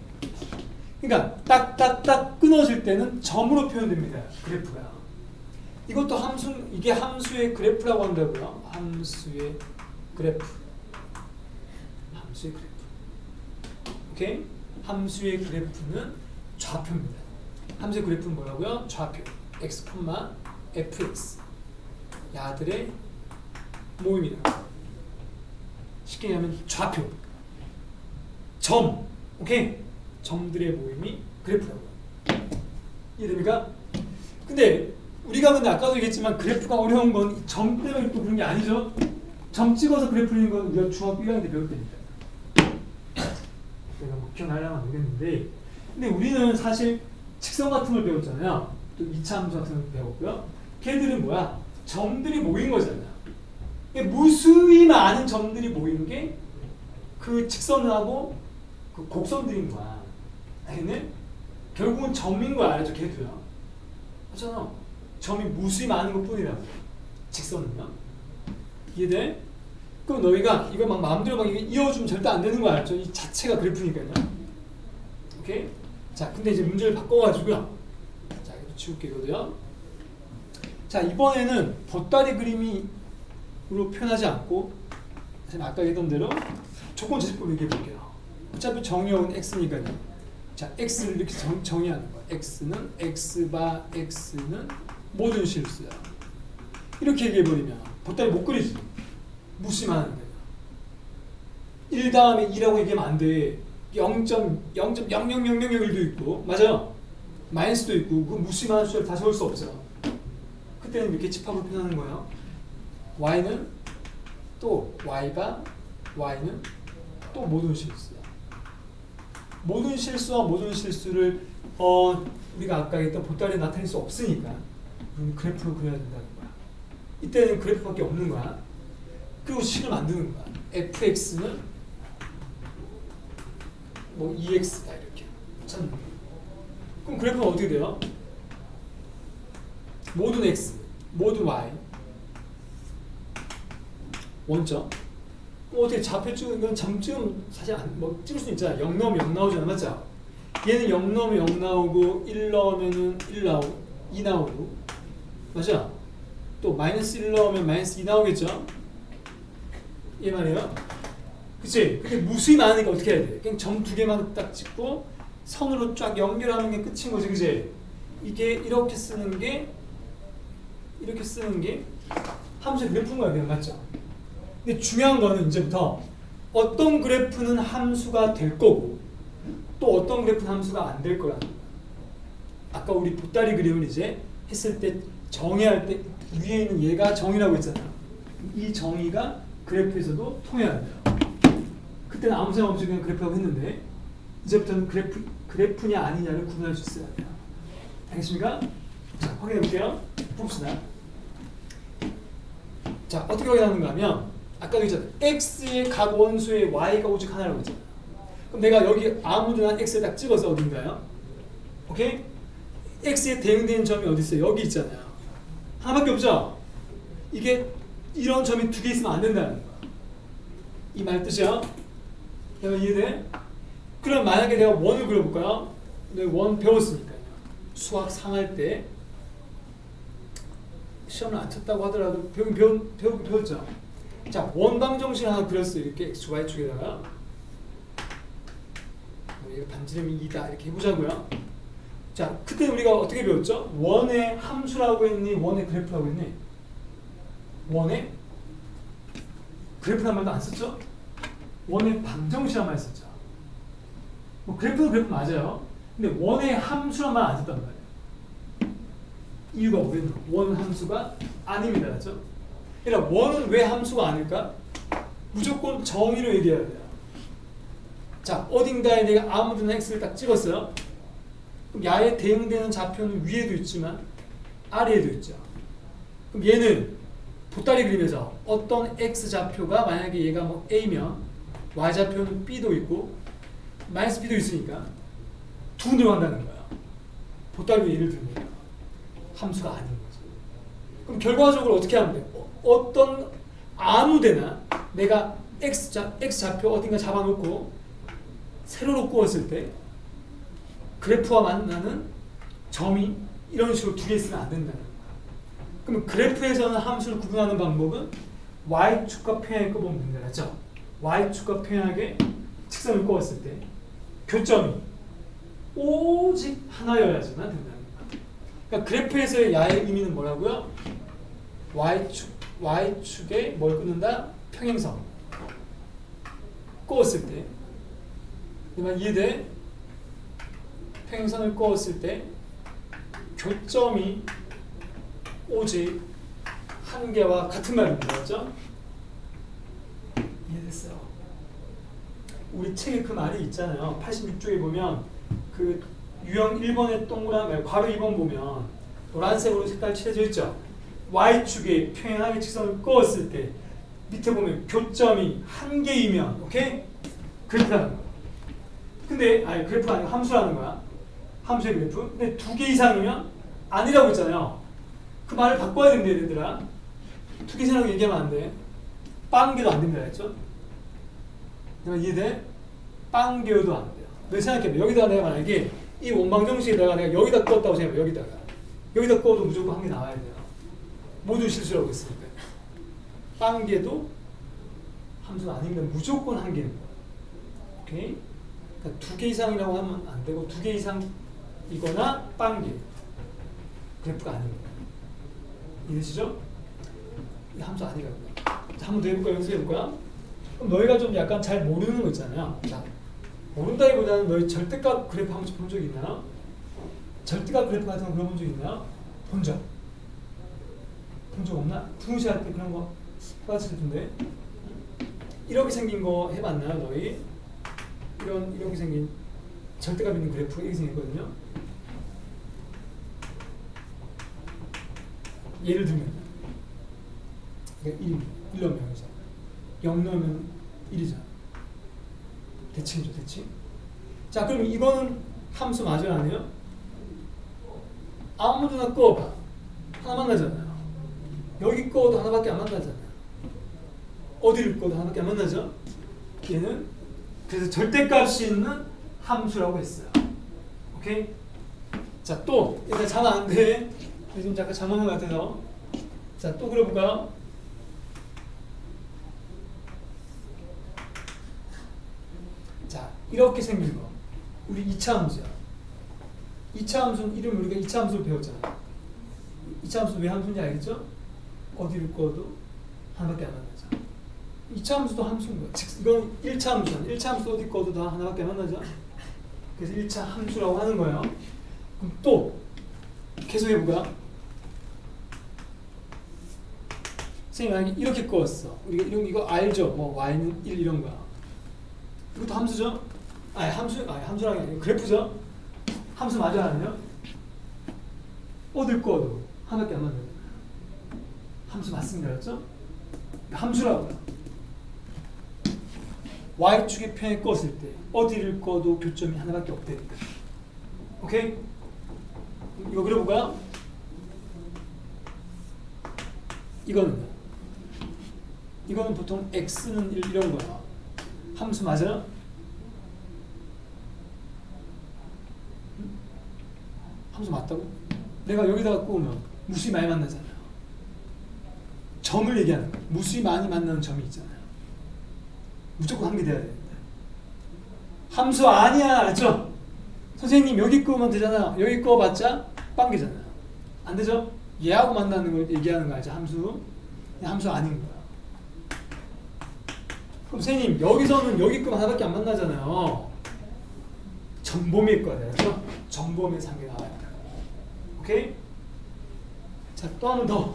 그러니까 딱딱딱 끊어질 때는 점으로 표현됩니다. 그래프가. 이것도 이게 함수의 그래프라고 한다고요. 함수의 그래프. 함수의 그래프. 오케이? 함수의 그래프는 좌표입니다. 함수의 그래프는 뭐라고요? 좌표. x, fx. 야들의 모임이다. 쉽게 얘기하면 좌표. 점. 오케이? 점들의 모임이 그래프라고. 이해됩니까? 근데 아까도 얘기했지만 그래프가 어려운 건 점 때문에 또 그런 게 아니죠. 점 찍어서 그래프 그리는 건 우리가 중학교 1학년 때 배울 때니까. 내가 뭐 기억나려면 모르겠는데, 근데 우리는 사실 직선 같은 걸 배웠잖아요. 또 2차 함수 같은 걸 배웠고요. 걔들은 뭐야? 점들이 모인 거잖아요. 무수히 많은 점들이 모인 게 그 직선하고 그 곡선들인 거야. 알겠네? 결국은 점인 거 알죠? 걔도요. 맞잖아. 점이 무수히 많은 것 뿐이라고. 직선은요. 이해돼? 그럼 너희가 이거 막 마음대로 막 이어주면 절대 안 되는 거 알죠? 이 자체가 그래프니까요. 오케이? 자, 근데 이제 문제를 바꿔가지고요. 자, 이거 지울게요. 이거도요. 자, 이번에는 보따리 그림으로 표현하지 않고, 아까 얘기했던 대로 조건제시법 얘기해 볼게요. 어차피 정의어는 x니까요. 자, x를 이렇게 정의하는 거야. x는 x바 x는 모든 실수야. 이렇게 얘기해버리면 보따리 못 그리지. 무심하는데 1 다음에 2라고 얘기하면 안 돼. 0.0000001도 있고 맞아요. 마이너스도 있고 그 무심한 수를 다 세울 수 없어. 그때는 이렇게 집합을 표현하는 거예요. y는 또 y바 y는 또 모든 실수야. 모든 실수와 모든 실수를 우리가 아까 했던 보따리에 나타낼 수 없으니까 우리는 그래프로 그려야 된다는 거야. 이때는 그래프밖에 없는 거야. 그리고 식을 만드는 거야. fx는 뭐 2x다 이렇게. 그럼 그래프는 어떻게 돼요? 모든 x, 모든 y 원점. 어떻게 좌표 찍은 건 점찍으면 사실 뭐 찍을 수 있잖아. 0 넣으면 0 나오잖아. 맞죠? 얘는 0 넣으면 0 나오고 1 넣으면 1 나오고 2 나오고 맞아? 또 마이너스 1 넣으면 마이너스 2 나오겠죠? 이 말이에요. 그치? 근데 무수히 많으니까 어떻게 해야 돼? 그냥 점 두 개만 딱 찍고 선으로 쫙 연결하는 게 끝인 거지. 그치? 이게 이렇게 쓰는 게 함수의 그래프인 거야. 그냥 맞죠? 근데 중요한 거는 이제부터 어떤 그래프는 함수가 될 거고 또 어떤 그래프는 함수가 안 될 거라는 거야. 아까 우리 보따리 그림을 이제 했을 때 정의할 때 위에 있는 얘가 정의라고 했잖아. 이 정의가 그래프에서도 통해야 돼요. 그때는 아무 생각 없이 그냥 그래프라고 했는데 이제부터는 그래프냐 아니냐를 구분할 수 있어야 돼요. 알겠습니까? 자, 확인해 볼게요. 봅시다. 자, 어떻게 확인하는가 하면 아까도 있잖아요. x의 각 원소의 y가 오직 하나라고 했잖아요. 그럼 내가 여기 아무데나 x를 딱 찍어서 어딘가요? 오케이? x에 대응되는 점이 어디 있어요? 여기 있잖아요. 하나밖에 없죠? 이게 이런 점이 두 개 있으면 안 된다는 거야. 이 말 뜻이야? 내가 이해돼? 그럼 만약에 내가 원을 그려볼까요? 내가 원 배웠으니까요. 수학 상할 때 시험을 안 쳤다고 하더라도 배웠죠? 자, 원방정식 하나 그렸어요. 이렇게 x, y축에다가 얘가 반지름이 2다 이렇게 해보자고요. 자, 그때 우리가 어떻게 배웠죠? 원의 함수라고 했니? 원의 그래프라고 했니? 원의 그래프란 말도 안 썼죠? 원의 방정식이란 말 썼죠. 뭐 그래프는 그래프 맞아요. 근데 원의 함수란 말 안 썼단 말이에요. 이유가 뭐예요? 원 함수가 아닙니다. 맞죠? 그러니까 원은 왜 함수가 아닐까? 무조건 정의로 얘기해야 돼요. 자, 어딘가에 내가 아무데나 x를 딱 찍었어요. 그럼 야에 대응되는 좌표는 위에도 있지만 아래에도 있죠. 그럼 얘는 보따리 그림에서 어떤 x 좌표가 만약에 얘가 뭐 a면 y 좌표는 b도 있고 마이너스 b도 있으니까 두 군데로 간다는 거야. 보따리로 예를 들면 함수가 아닌 거죠. 그럼 결과적으로 어떻게 하면 돼? 어떤 아무데나 내가 x 좌표 어딘가 잡아놓고 세로로 구웠을 때 그래프와 만나는 점이 이런 식으로 두 개 있으면 안 된다는 거야. 그럼 그래프에서는 함수를 구분하는 방법은 y축과 평행하게 꼽으면 된다. 맞죠? y축과 평행하게 직선을 꼽았을 때 교점이 오직 하나여야지만 된다는 거야. 그러니까 그래프에서의 야의 의미는 뭐라고요? y축에 뭘 끊는다? 평행선 꼽았을 때 이해돼? 평행선을 꼽았을 때 교점이 오직 한 개와 같은 말입니다. 맞죠? 이해됐어요? 우리 책에 그 말이 있잖아요. 86쪽에 보면 그 유형 1번의 동그라미 괄호 2번 보면 노란색으로 색깔 칠해져 있죠. y축에 평행하게 직선을 그었을 때 밑에 보면 교점이 한 개이면 오케이? 그래프라는 거야. 근데 아니 그래프가 아니고 함수라는 거야. 함수의 그래프. 근데 두 개 이상이면 아니라고 했잖아요. 그 말을 바꿔야 된대 얘들아. 두 개 이상이라고 얘기하면 안 돼. 빵개도 안 된다 했죠? 이해돼? 빵개도 안 돼요. 너 생각해봐. 여기다가 내가 만약에 이 원방정식에다가 내가 여기다 껐다고 생각해봐. 여기다 꺼도 무조건 한 개 나와야 돼요. 모든 실수라고 했으니까. 빵개도 함수가 아닙니다. 무조건 한 개는 거야. 오케이? 그러니까 2개 이상이라고 하면 안 되고 2개 이상이거나 빵개 그래프가 아닙니다. 이해되시죠? 이 함수 아니거든요. 자, 한번 더 해볼까요? 연습해볼까요? 그럼 너희가 좀 약간 잘 모르는 거 있잖아요. 자, 모른다기보다는 너희 절대값 그래프 한번 본 적 있나요? 절대값 그래프 같은 거 그려본 적 있나요? 본 적 없나? 분수할 때 그런 거 해봤을 텐데. 이렇게 생긴 거 해봤나요, 너희? 이렇게 생긴 절대값 있는 그래프가 이렇게 생겼거든요. 예를 들면 1 넣으면 0이죠. 0 넣으면 1이죠. 대칭이죠, 대칭. 자, 그럼 이거는 함수 맞아요, 아니에요? 아무데나 꺼봐. 하나만 나잖아요. 여기 꺼도 하나밖에 안 만나잖아요. 어디를 꺼도 하나밖에 안 만나죠? 얘는 그래서 절대값이 있는 함수라고 했어요. 오케이? 자, 또 일단 자면 안 돼. 지금 잠깐 잠오는 것 같아서. 자, 또 그려볼까요? 자, 이렇게 생긴 거. 우리 2차 함수야. 2차 함수는 이름 우리가 2차 함수를 배웠잖아. 2차 함수 왜 함수인지 알겠죠? 어디를 꺼도 하나밖에 안 만나죠. 2차 함수도 함수인 거야. 즉 이건 1차 함수야. 1차 함수 어디 꺼도 다 하나밖에 안 만나죠. 그래서 1차 함수라고 하는 거예요. 그럼 또 계속 해볼까? 선생님 만약에 이렇게 꺼왔어. 우리가 이거 알죠? 뭐 y는 1 이런 거야. 이것도 함수죠? 함수라는 게 아니고 그래프죠? 함수 맞아 아니요? 어딜 꺼도 하나밖에 안 만나요. 함수 맞습니다. 그렇죠? 함수라고요. y축의 평에 껐을 때 어디를 꺼도 교점이 하나밖에 없다니까. 오케이? 이거 그려볼까요? 이거는 보통 x는 1 이런 거야. 함수 맞아요? 함수 맞다고? 내가 여기다가 꼬우면 무수히 많이 만나잖아요. 점을 얘기하는 거야. 무수히 많이 만나는 점이 있잖아요. 무조건 한 개 돼야 되는데. 함수 아니야. 알죠? 선생님 여기 꼬우면 되잖아. 여기 꼬어봤자 빵개잖아요. 안 되죠? 얘하고 만나는 걸 얘기하는 거 알죠? 함수 아닌 거야. 그럼 선생님 여기서는 여기 거 하나밖에 안 만나잖아요. 전범위일 거야. 그렇죠? 전범위에서 한 개 나와야 돼. 오케이? 자, 또 한 번 더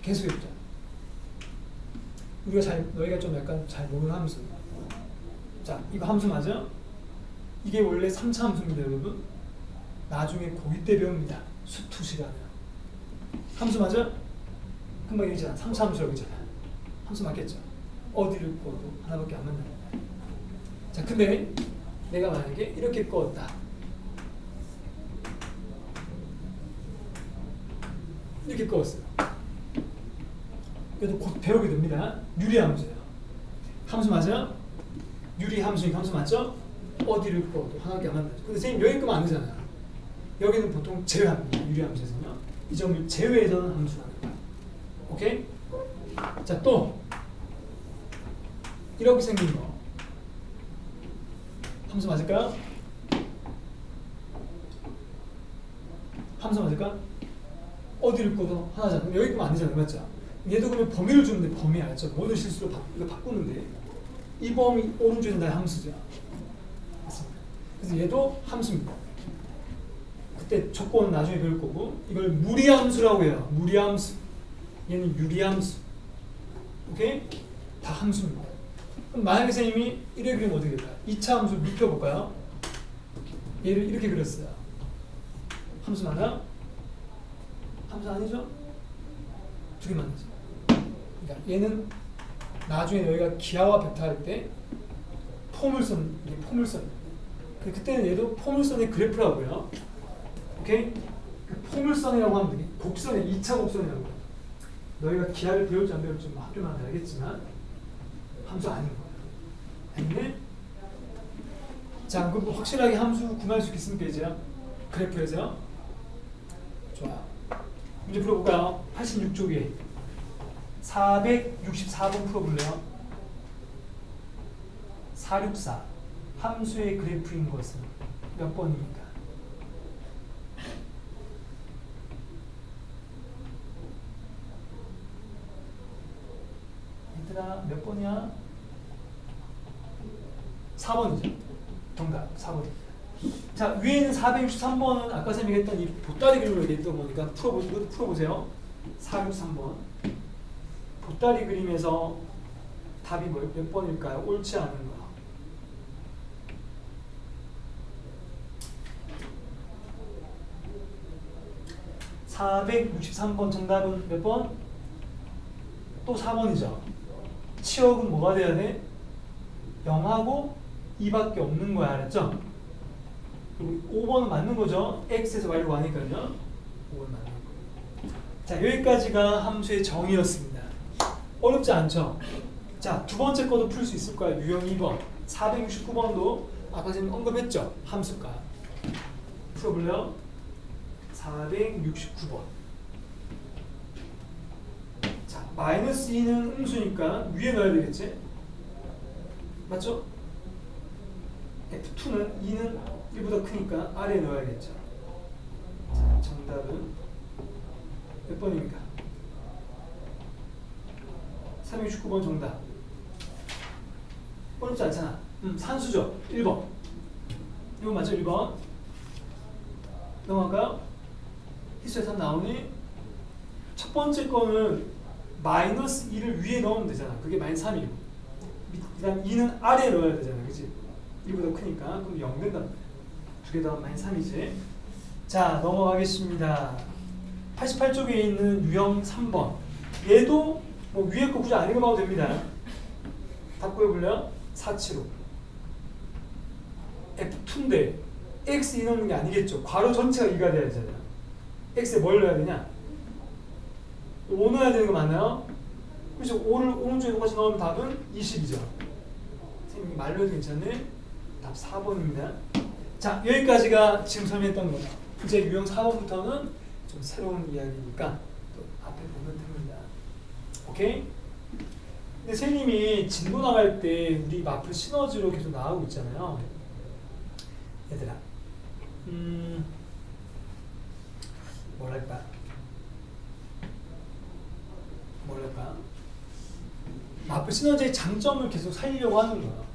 계속 해보자. 너희가 좀 약간 잘 모르는 함수. 자, 이거 함수 맞아요? 이게 원래 3차 함수입니다, 여러분. 나중에 고2 때 배웁니다. 수투 시간에. 함수 맞아요? 금방 얘기했잖아. 3차 함수라고 했잖아. 함수 맞겠죠? 어디를 꺼도 하나밖에 안 만나는 거야. 자, 근데 내가 만약에 이렇게 꺼었다. 이렇게 꺼었어요. 그래도 곧 배우게 됩니다. 유리함수예요. 함수 맞아요? 유리함수니까 함수 맞죠? 어디를 꺼도 하나밖에 안 만나죠. 근데 선생님 여기 끄면 안 되잖아요. 여기는 보통 제외합니다. 유리함수에서는. 이 점을 제외해서는 함수라는 거야. 오케이? 자, 또 이렇게 생긴 거 함수 맞을까요? 함수 맞을까? 어디를 꺼도 하나잖아. 여기 끄면 안 되잖아요. 맞죠? 얘도 그러면 범위를 주는데 범위 알죠? 모든 실수로 이거 바꾸는데 이 범위 오른쪽에는 다 함수죠. 맞습니다. 그래서 얘도 함수입니다. 그때 조건은 나중에 배울 거고 이걸 무리함수라고 해요. 무리함수. 얘는 유리함수. 오케이? 다 함수입니다. 그럼 만약에 선생님이 이렇게 그리면 어떻게 될까요? 2차 함수 눕혀볼까요? 얘를 이렇게 그렸어요. 함수 맞나요? 함수 아니죠? 두 개 맞죠? 그러니까 얘는 나중에 너희가 기하와 벡터 할 때 포물선, 이게 포물선. 그때는 얘도 포물선의 그래프라고요. 오케이? 그 포물선이라고 하면 되게 곡선의 2차 곡선이라고 해요. 너희가 기하를 배울지 안 배울지 뭐 학교만 알겠지만 함수 아닌 거예요. 아니네? 자, 그럼 뭐 확실하게 함수 구분할 수 있겠습니까 이제요? 그래프에서요? 좋아요. 문제 풀어볼까요? 86쪽에 464번 풀어볼래요? 464 함수의 그래프인 것은 몇 번입니까? 얘들아 몇 번이야? 4번이죠. 정답 4번입니다. 자, 위에는 463번은 아까 쌤이 했던 이 보따리 그림으로 얘기했던 거니까 풀어보세요. 463번 보따리 그림에서 답이 몇 번일까요? 옳지 않은 거. (463번) 정답은 몇 번? 또 4번이죠. 치역은 뭐가 돼야 돼? 0하고 2밖에 없는 거야. 알았죠? 그리고 5번은 맞는 거죠. x에서 y로 가니까요. 5번 맞는 거예요. 자, 여기까지가 함수의 정의였습니다. 어렵지 않죠? 자, 두 번째 거도 풀 수 있을 거야. 유형 2번. 469번도 아까 전에 언급했죠? 함수가. 풀어볼래요? 469번. 자, 마이너스 2는 음수니까 위에 넣어야 되겠지? 맞죠? F2는 2는 1보다 크니까 아래에 넣어야겠죠. 자, 정답은 몇 번입니까? 369번 정답. 어렵지 않잖아. 산수죠. 1번. 이거 맞죠? 1번. 넘어갈까요? 희수의 답 나오니? 첫 번째 거는 마이너스 2를 위에 넣으면 되잖아. 그게 마이너스 3이고. 그 다음 2는 아래에 넣어야 되잖아. 그치? 1보다 크니까. 그럼 0 된단 말이야. 두 개 다 마이너스 3이지. 자, 넘어가겠습니다. 88쪽에 있는 유형 3번. 얘도 뭐 위에 거 굳이 안 읽어봐도 됩니다. 답 구해볼래요? 475. F2인데 X 2 넣는 게 아니겠죠. 괄호 전체가 2가 돼야 되잖아요. X에 뭘 넣어야 되냐? 5 넣어야 되는 거 맞나요? 그렇죠. 5를 오른쪽에 똑같이 넣으면 답은 20이죠. 선생님이 말로 해도 괜찮네? 답 4번입니다. 자, 여기까지가 지금 설명했던 거다. 이제 유형 4번부터는 좀 새로운 이야기니까 또 앞에 보면 됩니다. 오케이? 근데 선생님이 진도 나갈 때 우리 마플 시너지로 계속 나가고 있잖아요. 얘들아, 뭐랄까? 마플 시너지의 장점을 계속 살리려고 하는 거야.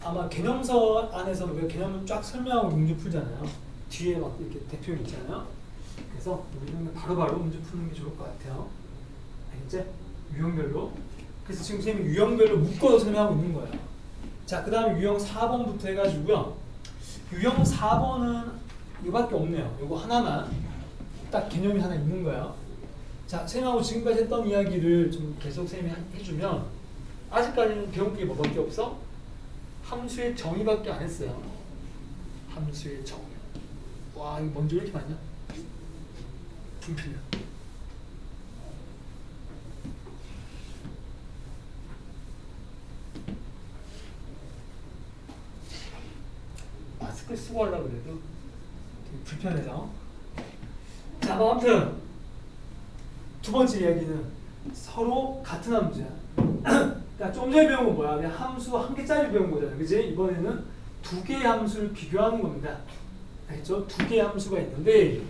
아마 개념서 안에서 우리가 개념을 쫙 설명하고 문제 풀잖아요. 뒤에 막 이렇게 대표형 있잖아요. 그래서 우리는 바로바로 문제 푸는 게 좋을 것 같아요. 알겠지? 유형별로. 그래서 지금 선생님이 유형별로 묶어서 설명하고 있는 거예요. 자, 그 다음에 유형 4번부터 해가지고요. 유형 4번은 이거밖에 없네요. 이거 하나만 딱 개념이 하나 있는 거예요. 자, 선생님하고 지금까지 했던 이야기를 좀 계속 선생님이 해주면 아직까지는 배운 게 뭐밖에 없어? 함수의 정의밖에 안 했어요. 함수의 정의. 와, 이거 먼저 왜 이렇게 많냐? 분필이야. 마스크 쓰고 하려고 그래도 되게 불편해서. 자, 뭐 아무튼 두 번째 이야기는 서로 같은 함수야. 야, 좀 전에 배운 건 뭐야? 그냥 함수 한 개짜리 배운 거잖아. 그지? 이번에는 두 개의 함수를 비교하는 겁니다. 알겠죠? 두 개의 함수가 있는데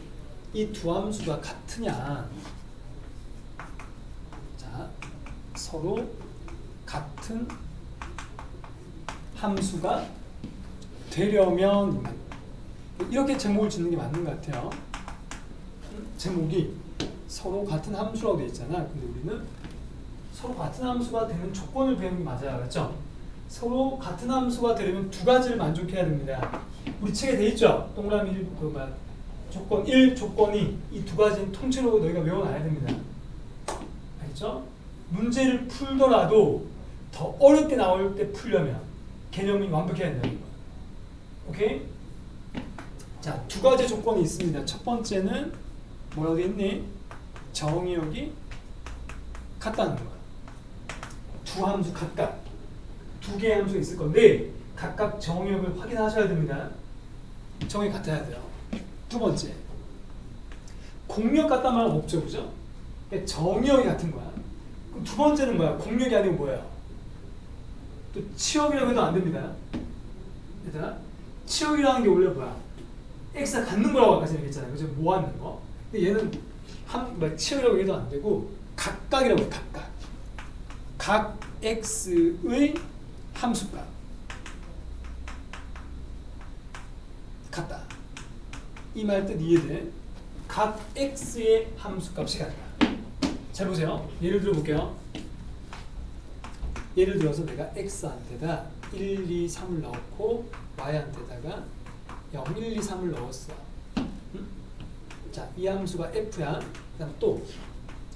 이 두 함수가 같으냐? 자, 서로 같은 함수가 되려면 이렇게 제목을 짓는 게 맞는 것 같아요. 제목이 서로 같은 함수라고 되어 있잖아. 근데 우리는 서로 같은 함수가 되는 조건을 배우는 게 맞아요. 그렇죠? 서로 같은 함수가 되려면 두 가지를 만족해야 됩니다. 우리 책에 돼 있죠? 동그라미 1, 조건 1, 조건 2. 이 두 가지는 통째로 너희가 외워놔야 됩니다. 알겠죠? 문제를 풀더라도 더 어렵게 나올 때 풀려면 개념이 완벽해야 된다는 거예요. 오케이? 자, 두 가지 조건이 있습니다. 첫 번째는 뭐라고 되어 있니? 정의역이 같다는 거예요. 두 함수 각각 두 개의 함수가 있을 건데 각각 정의역을 확인하셔야 됩니다. 정의 같아야 돼요. 두 번째, 공역 같단 말은 없죠, 그죠? 그러니까 정의역이 같은 거야. 그럼 두 번째는 뭐야? 공역이 아니고 뭐예요? 또 치역이라고 해도 안 됩니다. 얘들아, 치역이라는 게 원래 뭐야? x가 갖는 거라고 아까 전에 얘기했잖아요. 그죠? 모았는 거. 근데 얘는 치역이라고 해도 안 되고 각각이라고 해. 각각. 각 x의 함수값. 같다. 이 말 뜻 이해돼? 각 x의 함수값이 같다. 잘 보세요. 예를 들어 볼게요. 예를 들어서 내가 x한테다 1, 2, 3을 넣고 y한테다가 0, 1, 2, 3을 넣었어. 응? 자, 이 함수가 f야. 그 다음 또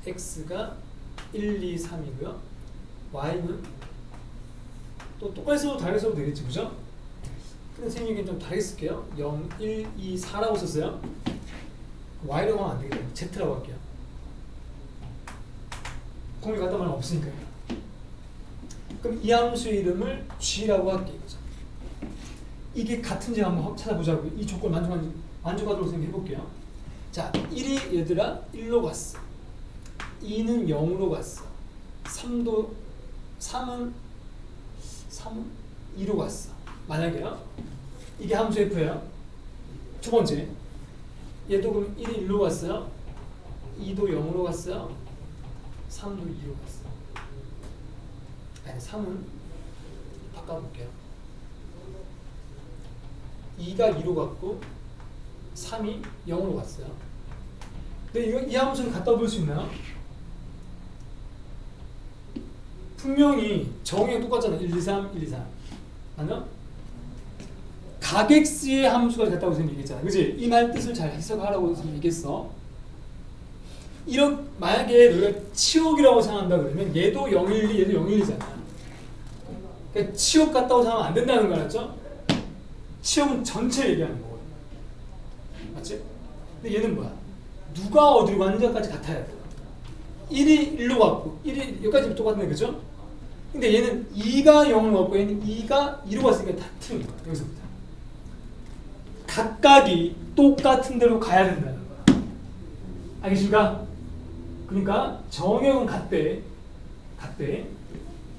x가 1, 2, 3이고요. y는 또 똑같이 써도 다르게 써도 되겠지, 그죠? 근데 선생님이 좀 다르게 쓸게요. 0, 1, 2, 4라고 썼어요. y라고 하면 안 되겠다. z라고 할게요. 공이 같단 말은 없으니까요. 그럼 이 함수의 이름을 g라고 할게요. 그죠? 이게 같은지 한번 찾아보자고요. 이 조건 만족하도록 생각해볼게요. 자, 1이 얘들아 1로 갔어. 2는 0으로 갔어. 3은 2로 갔어. 만약에요. 이게 함수 f예요. 두 번째. 얘도 그럼 1이 1로 갔어요. 2도 0으로 갔어요. 3도 2로 갔어요. 아니, 3은 바꿔볼게요. 2가 2로 갔고 3이 0으로 갔어요. 근데 이 함수를 갖다 볼 수 있나요? 분명히 정의가 똑같잖아. 1, 2, 3, 1, 2, 3. 맞나? 각 x의 함수가 같다고 선생님이 얘기했잖아. 그치? 이 말 뜻을 잘 해석하라고 선생님이 얘기했어. 만약에 너희가 치역이라고 생각한다 그러면 얘도 0, 1, 2, 얘도 0, 1, 2잖아. 그러니까 치역 같다고 생각하면 안 된다는 거 알았죠? 치역은 전체 얘기하는 거거든. 맞지? 근데 얘는 뭐야? 누가 어디로 갔는지까지 같아야 돼. 1이 1로 갔고 1이 여기까지 똑같네, 그죠? 근데 얘는 2가 0을 갔고 얘는 2가 2로 갔으니까 다 틀린 거야. 여기서부터 각각이 똑같은 데로 가야 된다는 거야. 알겠습니까? 그러니까 정형은 같대.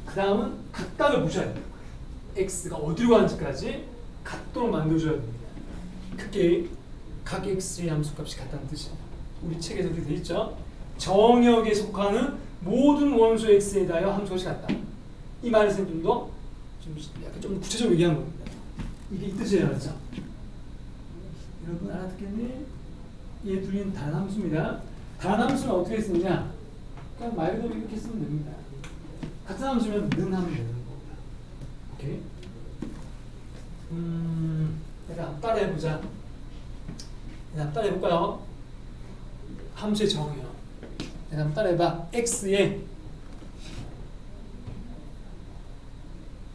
그 다음은 각각을 보셔야 돼요. x가 어디로 가는지까지 같도록 만들어줘야 됩니다. 그게 각 x의 함수값이 같다는 뜻이에요. 우리 책에서 그렇게 돼 있죠. 정역에 속하는 모든 원소 x에 대하여 함수값이 같다. 이 말에서 좀 구체적으로 얘기한 겁니다. 이게 이 뜻이에요, 알았죠? 여러분 알아듣겠니? 얘 둘은 단함수입니다. 단함수는 어떻게 쓰느냐? 그냥 말 그대로 이렇게 쓰면 됩니다. 같은 함수면 는 하면 되는 겁니다. 오케이? 일단 한번 따라해보자. 일단 따라해볼까요? 함수의 정의요. 일단 한번 따라해봐. x의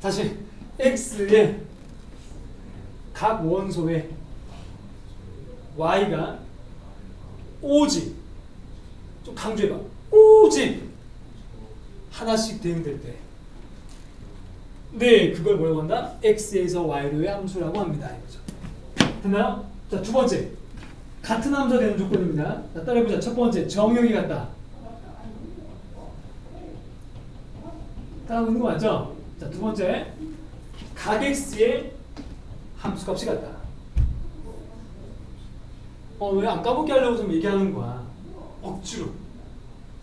다시 x의 각 원소의 y가 오직, 좀 강조해봐. 오직 하나씩 대응될 때, 네, 그걸 뭐라고 한다? x에서 y로의 함수라고 합니다. 이거죠. 됐나요? 자, 두 번째, 같은 함수가 되는 조건입니다. 자, 따라해보자. 첫 번째, 정역이 같다. 따라하고 있는 거 맞죠? 자, 두 번째, 각 x의 함수값이 같다. 왜 안 까먹게 하려고 좀 얘기하는 거야. 억지로.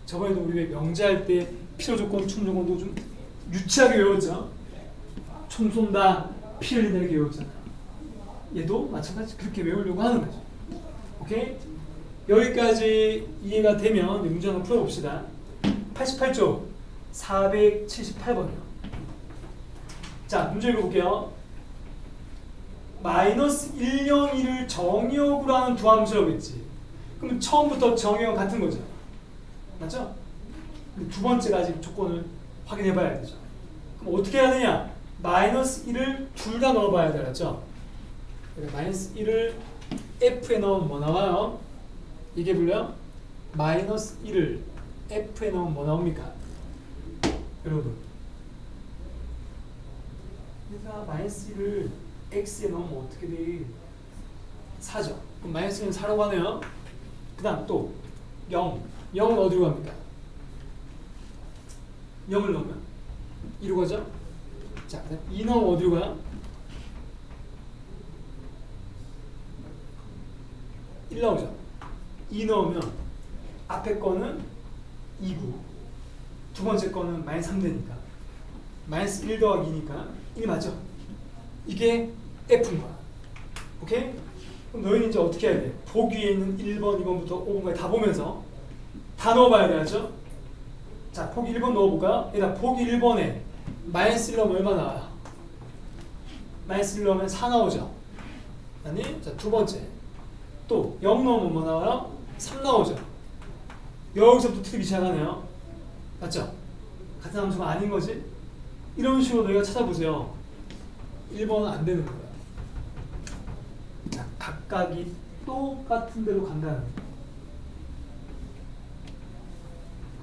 저번에도 우리 왜 명제할 때 필요 조건, 충 조건도 좀 유치하게 외웠죠. 총 쏜다, 피 흘린다 이렇게 외웠잖아. 얘도 마찬가지 그렇게 외우려고 하는 거죠. 오케이? 여기까지 이해가 되면 문제 한번 풀어봅시다. 88쪽 478번이요. 자, 문제 읽어볼게요. 마이너스 101을 정의역으로 하는 두 함수라고 했지. 그러면 처음부터 정의역 같은 거죠. 맞죠? 두 번째가 아직 조건을 확인해 봐야 되죠. 그럼 어떻게 해야 되냐? 마이너스 1을 둘 다 넣어봐야 되겠죠. 그러니까 마이너스 1을 f에 넣으면 뭐 나와요? 이게 불려요? 마이너스 1을 f에 넣으면 뭐 나옵니까? 여러분, 그러니까 마이너스 1을 x에 넣으면 어떻게 돼? 4죠. 그럼 마이너스 1은 4라고 하네요. 그 다음 또 0. 0은 어디로 갑니까? 0을 넣으면 2로 가죠? 자, 2 넣으면 어디로 가요? 1 나오죠. 2 넣으면 앞에 거는 2고 두 번째 거는 마이너스 3 되니까 마이너스 1 더하기 2니까 1 맞죠? 이게 F인 거야. 오케이? 그럼 너희는 이제 어떻게 해야 돼? 보기에 있는 1번, 2번부터 5번까지 다 보면서 다 넣어봐야 되죠? 자, 보기 1번 넣어볼까요? 일단 보기 1번에 마이너스 1 넣으면 얼마 나와요? 마이너스 1 넣으면 4 나오죠? 아니, 자, 두 번째 또 0 넣으면 뭐 나와요? 3 나오죠? 여기서부터 틀리기 시작하네요. 맞죠? 같은 함수가 아닌 거지? 이런 식으로 너희가 찾아보세요. 1번은 안 되는 거예요. 자, 각각이 똑같은 대로 간다는 거예요.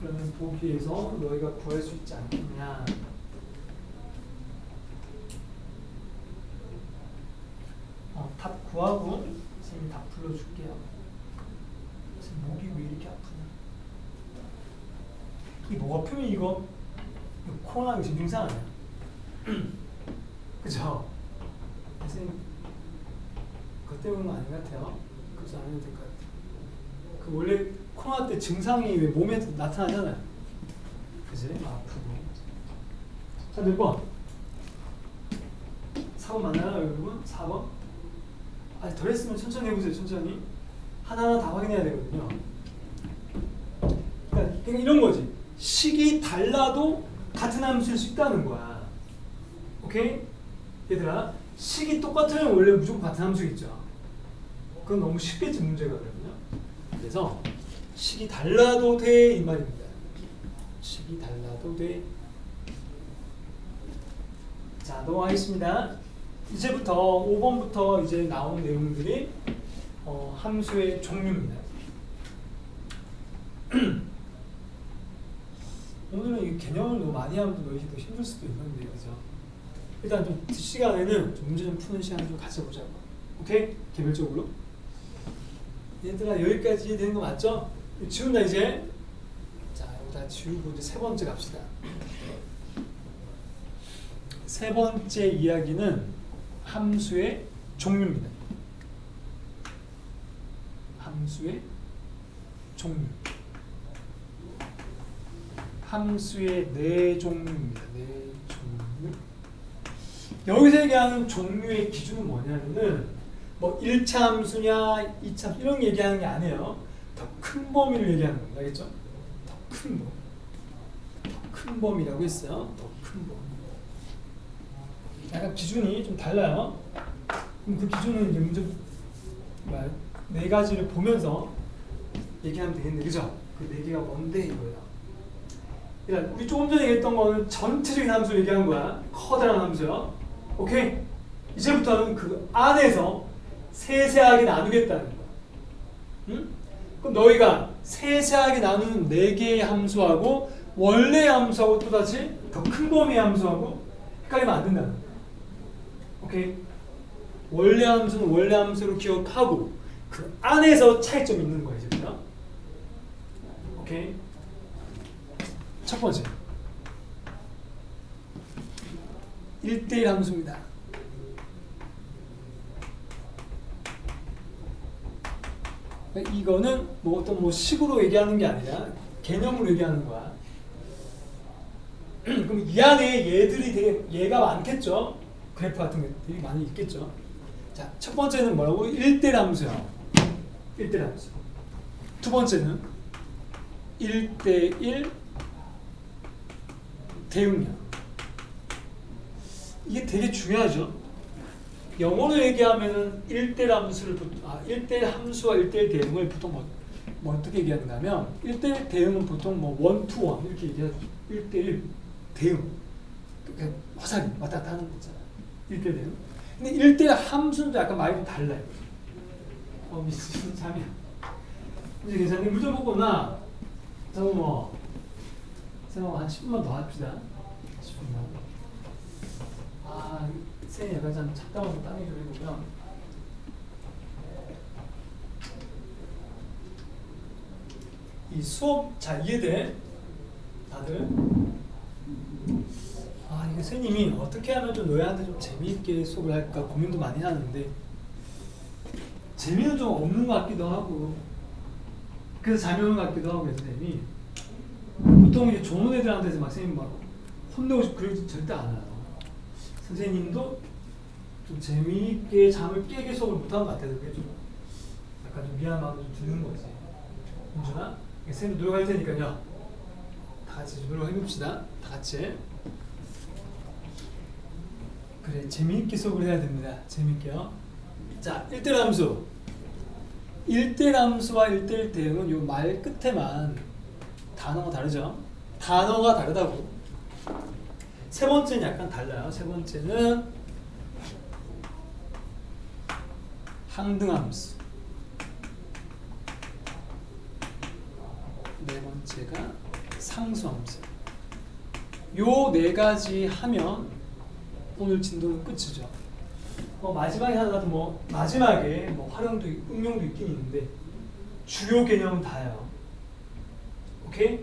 그러면 보기에서 너희가 구할 수 있지 않겠냐. 답 구하고 선생님이 답 불러줄게요. 선생님 목이 왜 이렇게 아프냐. 이 목 아프면 이거 코로나 지금 증상 아니야? 그죠? 선생님 그것 때문은 아닌 것 같아요. 그래서 안 해도 될 것 같아요. 그 원래 코로나 때 증상이 왜 몸에 나타나잖아요. 그지? 아프고. 자, 몇 번? 4번 맞나요, 여러분? 4번? 아니, 덜 했으면 천천히 해보세요, 천천히. 하나하나 다 확인해야 되거든요. 그러니까 이런 거지. 식이 달라도 같은 함수일 수 있다는 거야. 오케이? 얘들아, 식이 똑같으면 원래 무조건 같은 함수겠죠. 그건 너무 쉽겠지, 문제거든요. 그래서 식이 달라도 돼, 이 말입니다. 식이 달라도 돼. 자, 넘어가겠습니다. 이제부터 5번부터 이제 나온 내용들이 함수의 종류입니다. 오늘은 이 개념을 너무 많이 하면 너희도 힘들 수도 있는데, 그죠? 일단 좀 시간에는 좀 문제 좀 푸는 시간 좀 가져보자고. 오케이? 개별적으로. 얘들아, 여기까지 되는 거 맞죠? 지운다 이제. 자, 여기다 지우고 이제 세 번째 갑시다. 세 번째 이야기는 함수의 종류입니다. 함수의 종류. 함수의 네 종류입니다. 네 종류. 여기서 얘기하는 종류의 기준은 뭐냐면은 뭐 1차 함수냐 2차 함수 이런 얘기하는 게 아니에요. 더 큰 범위를 얘기하는 겁니다. 알겠죠? 더 큰 범위. 더 큰 범위라고 했어요. 더 큰 범위. 약간 기준이 좀 달라요. 그럼 그 기준은 이제 문제 네 가지를 보면서 얘기하면 되겠네, 그죠? 그 네 개가 뭔데 이거예요. 일단 우리 조금 전에 얘기했던 거는 전체적인 함수 얘기한 거야. 커다란 함수요. 오케이? 이제부터는 그 안에서 세세하게 나누겠다는 거야. 응? 그럼 너희가 세세하게 나누는 네 개의 함수하고 원래 함수하고 또다시 더 큰 범위의 함수하고 헷갈리면 안 된다는 거야. 오케이? 원래 함수는 원래 함수로 기억하고 그 안에서 차이점이 있는 거야, 이제부터. 오케이? 첫 번째 1대1 함수입니다. 이거는 뭐 어떤 뭐 식으로 얘기하는 게 아니라 개념으로 얘기하는 거야. 그럼 이 안에 얘들이 되게 얘가 많겠죠. 그래프 같은 것들이 많이 있겠죠. 자, 첫 번째는 뭐라고? 1대1 함수야. 1대1 함수. 두 번째는 1대1 대응량. 이게 되게 중요하죠. 영어로 얘기하면은 1대1 함수를 1대1 함수와 1대1 대응을 보통 뭐 어떻게 얘기하는가 하면 1대1 대응은 보통 뭐 1 to 1 이렇게 얘기하죠. 1대1 대응. 그러니까 화살이 왔다 갔다 하는 거잖아. 1대1 대응. 근데 1대1 함수는 약간 말이 좀 달라요. 미친 잠이야. 이제 괜찮네. 물 좀 먹고 나. 저거 뭐 생각 한 10분만 더 합시다. 10분만. 쌤이 약간 좀 잡다워서 땀이 좀 해보면 이 수업 잘 이해돼? 다들? 이거 선생님이 어떻게 하면 좀 너희한테 좀 재미있게 수업을 할까 고민도 많이 하는데 재미는 좀 없는 것 같기도 하고 그래서 잠이 오는 것 같기도 하고 그래서 쌤이 보통 이제 좋은 애들한테서 막 선생님 막 혼내고 싶고 그러지 절대 않아요. 선생님도 좀 재미있게 잠을 깨게 수업을 못한 것 같아서 그게 좀 약간 좀 미안한 마음도 좀 드는 거지. 은준아, 선생님 노력할 테니까요. 다 같이 좀 노력해봅시다. 다 같이. 그래, 재미있게 수업을 해야 됩니다. 재미있게요. 자, 1대 함수. 1대 함수와 1대1 대응은 요 말 끝에만 단어가 다르죠. 단어가 다르다고. 세 번째는 약간 달라요. 세 번째는 항등함수. 네 번째가 상수함수. 요 네 가지 하면 오늘 진도는 끝이죠. 마지막에 하나 마지막에 활용도 응용도 있긴 있는데 주요 개념은 다요. 오케이?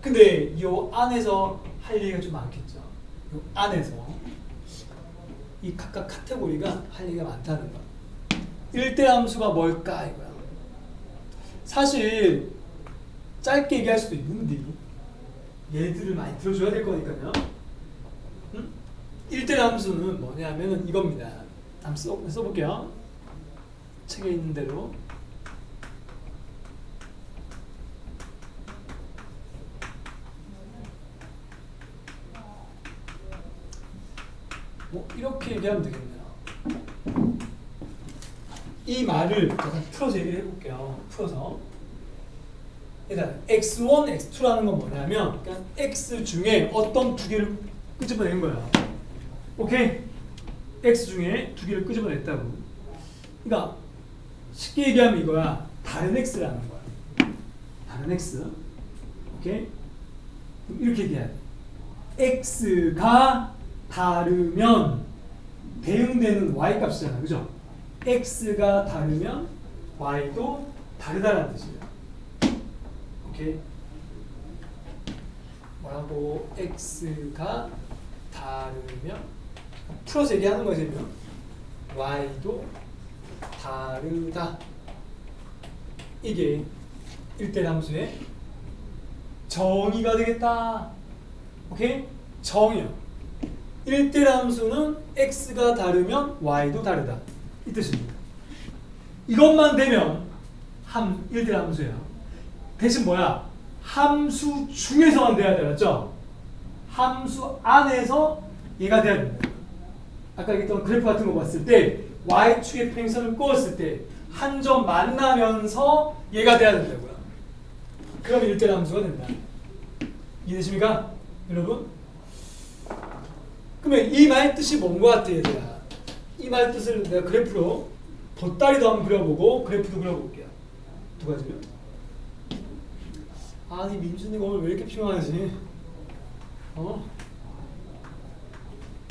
근데 이 안에서 할 얘기가 좀 많겠죠. 이 안에서 이 각각 카테고리가 할 얘기가 많다는 거. 1대 함수가 뭘까 이거야. 사실 짧게 얘기할 수도 있는데 얘들을 많이 들어줘야 될 거니까요. 1대 함수는 뭐냐면은 이겁니다. 한번 써볼게요. 책에 있는 대로. 이렇게 얘기하면 되겠네요. 이 말을 약간 풀어서 얘기를 해볼게요. 풀어서. 일단 x1, x2라는 건 뭐냐면 그냥 x 중에 어떤 두 개를 끄집어내는 거예요. 오케이? x 중에 두 개를 끄집어냈다고. 그러니까 쉽게 얘기하면 이거야. 다른 x라는 거야. 다른 x. 오케이? 이렇게 얘기해야 돼. x가 다르면 대응되는 y 값이잖아. 그죠? x가 다르면 y도 다르다라는 뜻이에요. 오케이? 뭐라고? x가 다르면 풀어서 얘기하는 거지. y도 다르다. 이게 1대 함수의 정의가 되겠다. 오케이? 정의요. 1대 함수는 x가 다르면 y도 다르다. 이 뜻입니다. 이것만 되면 1대 함수예요. 대신 뭐야? 함수 중에서만 돼야 돼. 맞죠? 함수 안에서 얘가 돼야 됩니다. 아까 얘기했던 그래프 같은 거 봤을 때 y축의 평행선을 그었을 때 한 점 만나면서 얘가 돼야 된다고요. 그럼 1대 함수가 된다. 이해되십니까? 여러분? 그러면 이 말 뜻이 뭔 것 같아 얘들아? 이 말 뜻을 내가 그래프로 보따리도 한번 그려보고 그래프도 그려볼게요. 두 가지요. 아니 민준이가 오늘 왜 이렇게 피곤하지?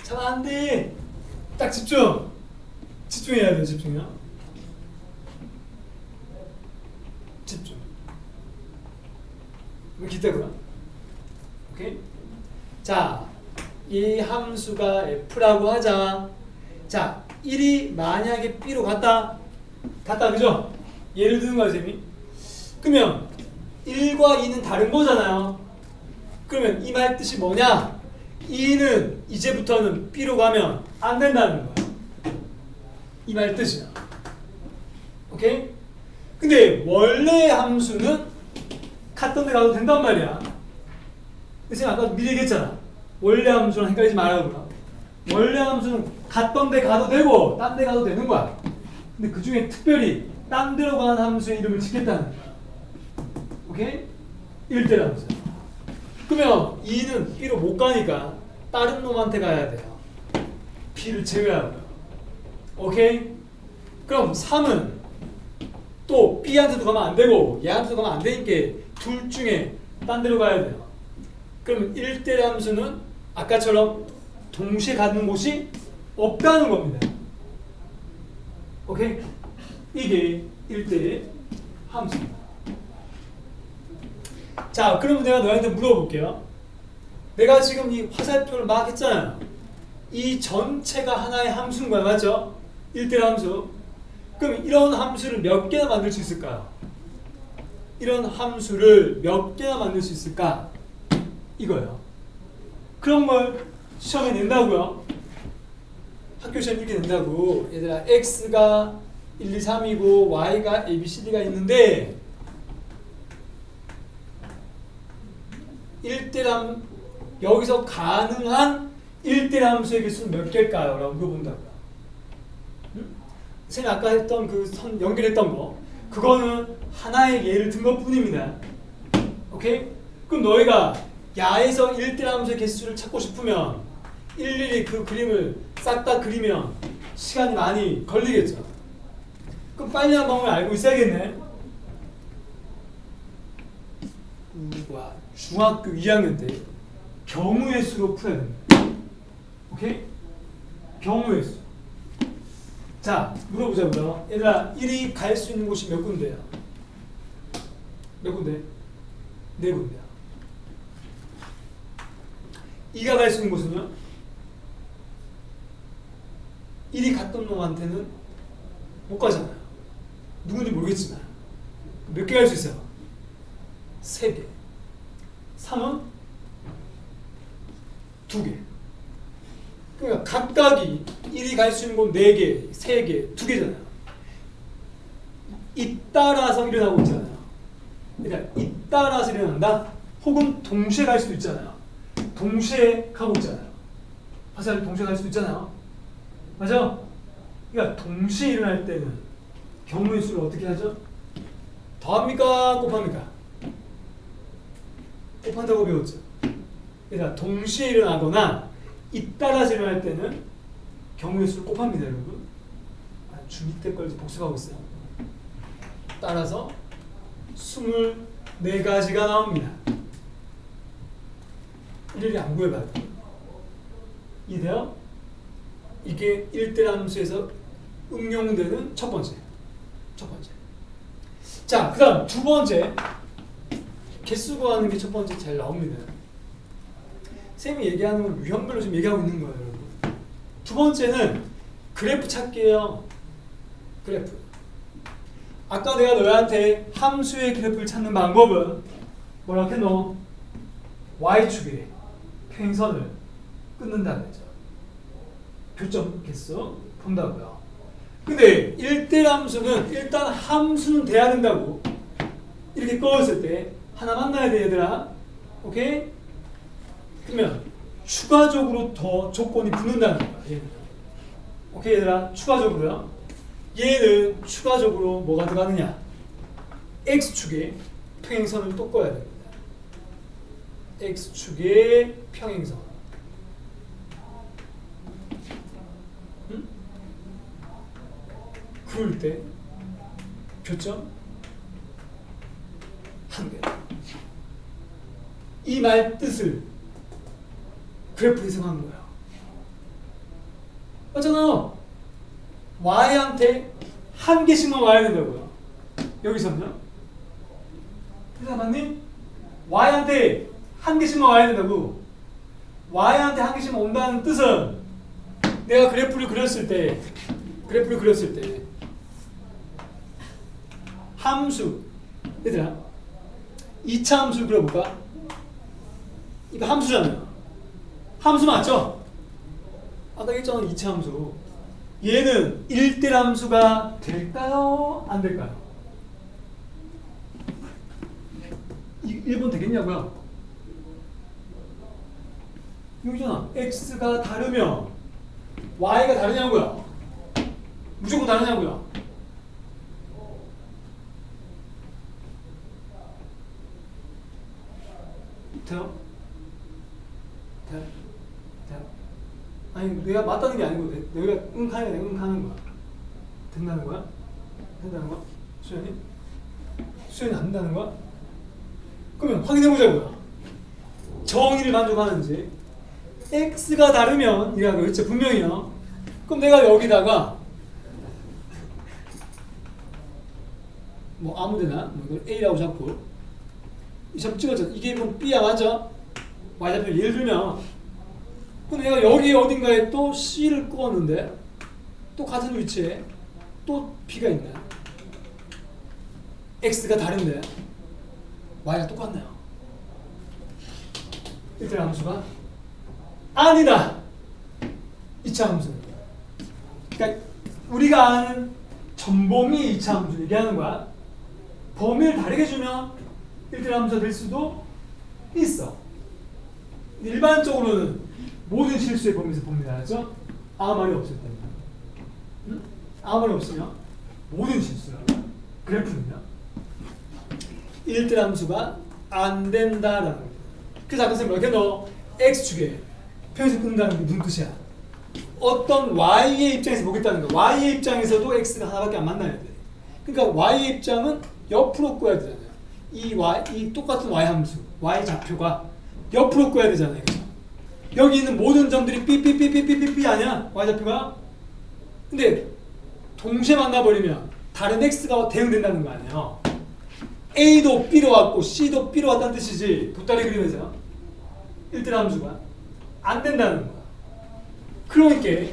잘 안 돼. 딱 집중해야 돼요. 집중이요. 집중. 기대고요. 오케이. 자, 이 함수가 f라고 하자. 자, 1이 만약에 b로 갔다, 그죠? 예를 드는 거야, 쌤이. 그러면 1과 2는 다른 거잖아요. 그러면 이 말 뜻이 뭐냐? 2는 이제부터는 b로 가면 안 된다는 거야. 이 말 뜻이야. 오케이? 근데 원래 함수는 갔던 데 가도 된단 말이야. 그래서 아까 미리 얘기했잖아. 원래 함수랑 헷갈리지 말라고요. 원래 함수는 갔던 데 가도 되고 딴 데 가도 되는 거야. 근데 그 중에 특별히 딴 데로 가는 함수의 이름을 짓겠다는 거야. 오케이? 1대 함수. 그러면 2는 B로 못 가니까 다른 놈한테 가야 돼요. B를 제외하고요. 오케이? 그럼 3은 또 B한테도 가면 안 되고 얘한테도 가면 안 되니까 둘 중에 딴 데로 가야 돼요. 그러면 1대 함수는 아까처럼 동시에 가는 곳이 없다는 겁니다. 오케이? 이게 1대 함수입니다. 자, 그러면 내가 너희한테 물어볼게요. 내가 지금 이 화살표를 막 했잖아요. 이 전체가 하나의 함수인 거야, 맞죠? 1대 함수. 그럼 이런 함수를 몇 개나 만들 수 있을까요? 이런 함수를 몇 개나 만들 수 있을까? 이거예요. 그런 걸 시험에 낸다고요. 학교 시험 이렇게 낸다고. 얘들아, x가 1, 2, 3이고 y가 a, b, c, d가 있는데 1대 여기서 가능한 1대 함수의 개수는 몇 개일까요? 라고 물어본다고요. 선생님 아까 했던 그 선 연결했던 거, 그거는 하나의 예를 든 것 뿐입니다. 오케이? 그럼 너희가 야에서 1대 함수의 개수를 찾고 싶으면 일일이 그 그림을 싹 다 그리면 시간이 많이 걸리겠죠. 그럼 빨리 한 방법을 알고 있어야겠네. 우와, 중학교 2학년 때 경우의 수로 풀어야 됩니다. 오케이? 경우의 수. 자, 물어보자고요. 얘들아, 1이 갈 수 있는 곳이 몇 군데야? 몇 군데? 4군데야. 2가 갈 수 있는 곳은요? 1이 갔던 놈한테는 못 가잖아요. 누군지 모르겠지만. 몇 개 갈 수 있어요? 3개. 3은 2개. 그러니까 각각이 1이 갈 수 있는 곳 4개, 3개, 2개잖아요. 잇따라서 일어나고 있잖아요. 그러니까 잇따라서 일어난다? 혹은 동시에 갈 수도 있잖아요. 동시에 가고 있잖아요. 화살이 동시에 갈 수도 있잖아요. 맞아? 그러니까 동시에 일어날 때는 경우의 수를 어떻게 하죠? 더합니까? 곱합니까? 곱한다고 배웠죠. 그러니까 동시에 일어나거나 잇따라서 일어날 때는 경우의 수를 곱합니다, 여러분. 중2 때 걸 복습하고 있어요. 따라서 24가지가 나옵니다. 일일이 안 구해봐도. 이돼요? 이게 1대 함수에서 응용되는 첫 번째. 자, 그 다음 두 번째. 개수 구하는 게 첫 번째 잘 나옵니다. 쌤이 얘기하는 건 유형별로 지금 얘기하고 있는 거예요, 여러분. 두 번째는 그래프 찾기예요. 그래프. 아까 내가 너희한테 함수의 그래프를 찾는 방법은 뭐라고 했노? y축에 평행선을 끊는다는 거죠. 교점 개수 본다고요. 근데 1대 함수는 일단 함수는 돼야 된다고. 이렇게 꺼었을 때 하나 만나야 돼, 얘들아. 오케이? 그러면 추가적으로 더 조건이 붙는다는 거야. 얘는. 오케이, 얘들아. 추가적으로요. 얘는 추가적으로 뭐가 들어가느냐? x축에 평행선을 또 꺼야 됩니다. x축의 평행선. 응? 그럴 때 교점 한 개. 이 말 뜻을 그래프 해석한 거야. 맞잖아. y한테 한 개씩만 와야 된다고요. 여기서는요. 그래서 맞니? y한테 한 개씩만 와야 된다고. y한테 한 개씩만 온다는 뜻은 내가 그래프를 그렸을 때 함수, 얘들아 2차 함수를 그려볼까? 이거 함수잖아요. 함수 맞죠? 아까 얘기했잖아. 2차 함수. 얘는 1대 함수가 될까요? 안 될까요? 1번 되겠냐고요? 여기잖아. x가 다르면 y가 다르냐고요? 무조건 다르냐고요? 돼요? 돼요? 아니, 내가 맞다는 게 아니고 내가 응하는 게 응하는 거야. 된다는 거야? 된다는 거야? 수연이 안 된다는 거야? 그러면 확인해보자고요. 정의를 만족하는지. x가 다르면 이라고 했죠. 분명히요. 그럼 내가 여기다가 뭐 아무데나 뭐 이걸 a라고 잡고 이 점 찍었잖아. 이게 뭐 b야, 맞아? y좌표 예를 들면 그럼 내가 여기 어딘가에 또 c를 끄었는데 또 같은 위치에 또 B가 있네. X가 다른데 Y가 똑같네요. 일단 함수가 아니다. 2차 함수는. 그러니까 우리가 아는 전봉이 2차 함수 얘기하는 거야. 범위를 다르게 주면 1대 함수가 될 수도 있어. 일반적으로는 모든 실수의 범위에서 봅니다. 그렇죠? 아무 말이 없을 때는. 응? 아무 말이 없으면 모든 실수라고. 그래프는요. 1대 함수가 안 된다라는 거예요. 그래서 아까 선생님 이렇게 너 X축에 평행선 끊는다는 게 무슨 뜻이야? 어떤 Y의 입장에서 보겠다는 거야. Y의 입장에서도 X가 하나밖에 안 만나야 돼. 그러니까 Y의 입장은 옆으로 꼬야 되잖아요. 이 똑같은 Y 함수, Y 좌표가 옆으로 꼬야 되잖아요. 그죠? 여기 있는 모든 점들이 삐삐삐삐삐삐 아니야? Y 좌표가? 근데 동시에 만나버리면 다른 X가 대응된다는 거 아니에요. A도 B로 왔고 C도 B로 왔다는 뜻이지. 보따리 그림에서 1대 함수가 안 된다는 거야. 그러니까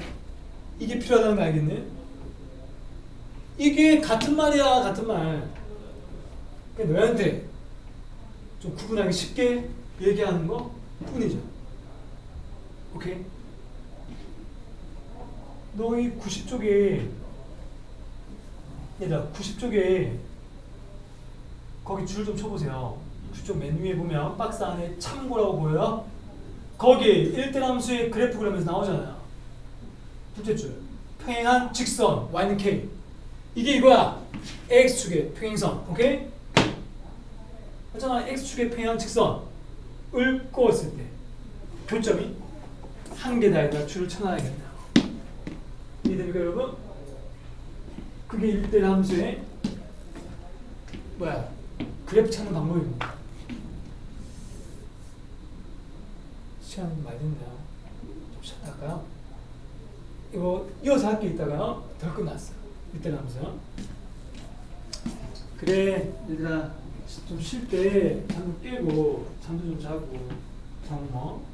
이게 필요하다는 거 알겠네? 이게 같은 말이야, 같은 말. 그냥 너희한테 좀 구분하기 쉽게 얘기하는 거 뿐이죠. 오케이? 너희 90쪽에 얘들아 90쪽에 거기 줄 좀 쳐보세요. 90쪽 맨 위에 보면 박스 안에 참고라고 보여요? 거기 1대 함수의 그래프 그리면서 나오잖아요. 둘째 줄 평행한 직선 y는 k. 이게 이거야. x축의 평행선. 오케이? 하잖아. x축의 평행한 직선을 꼽았을 때 교점이 한 개다에다 줄을 쳐놔야겠네요. 이해됩니까 여러분? 그게 1대 함수의 뭐야? 그래프 찾는 방법입니다. 시간 많이 됐네요. 좀 쉬었다 할까요? 이거 이어서 할 게 있다가요. 덜 끝났어. 이때 나면서. 그래 얘들아 좀 쉴 때 잠도 깨고 잠도 좀 자고 자고 뭐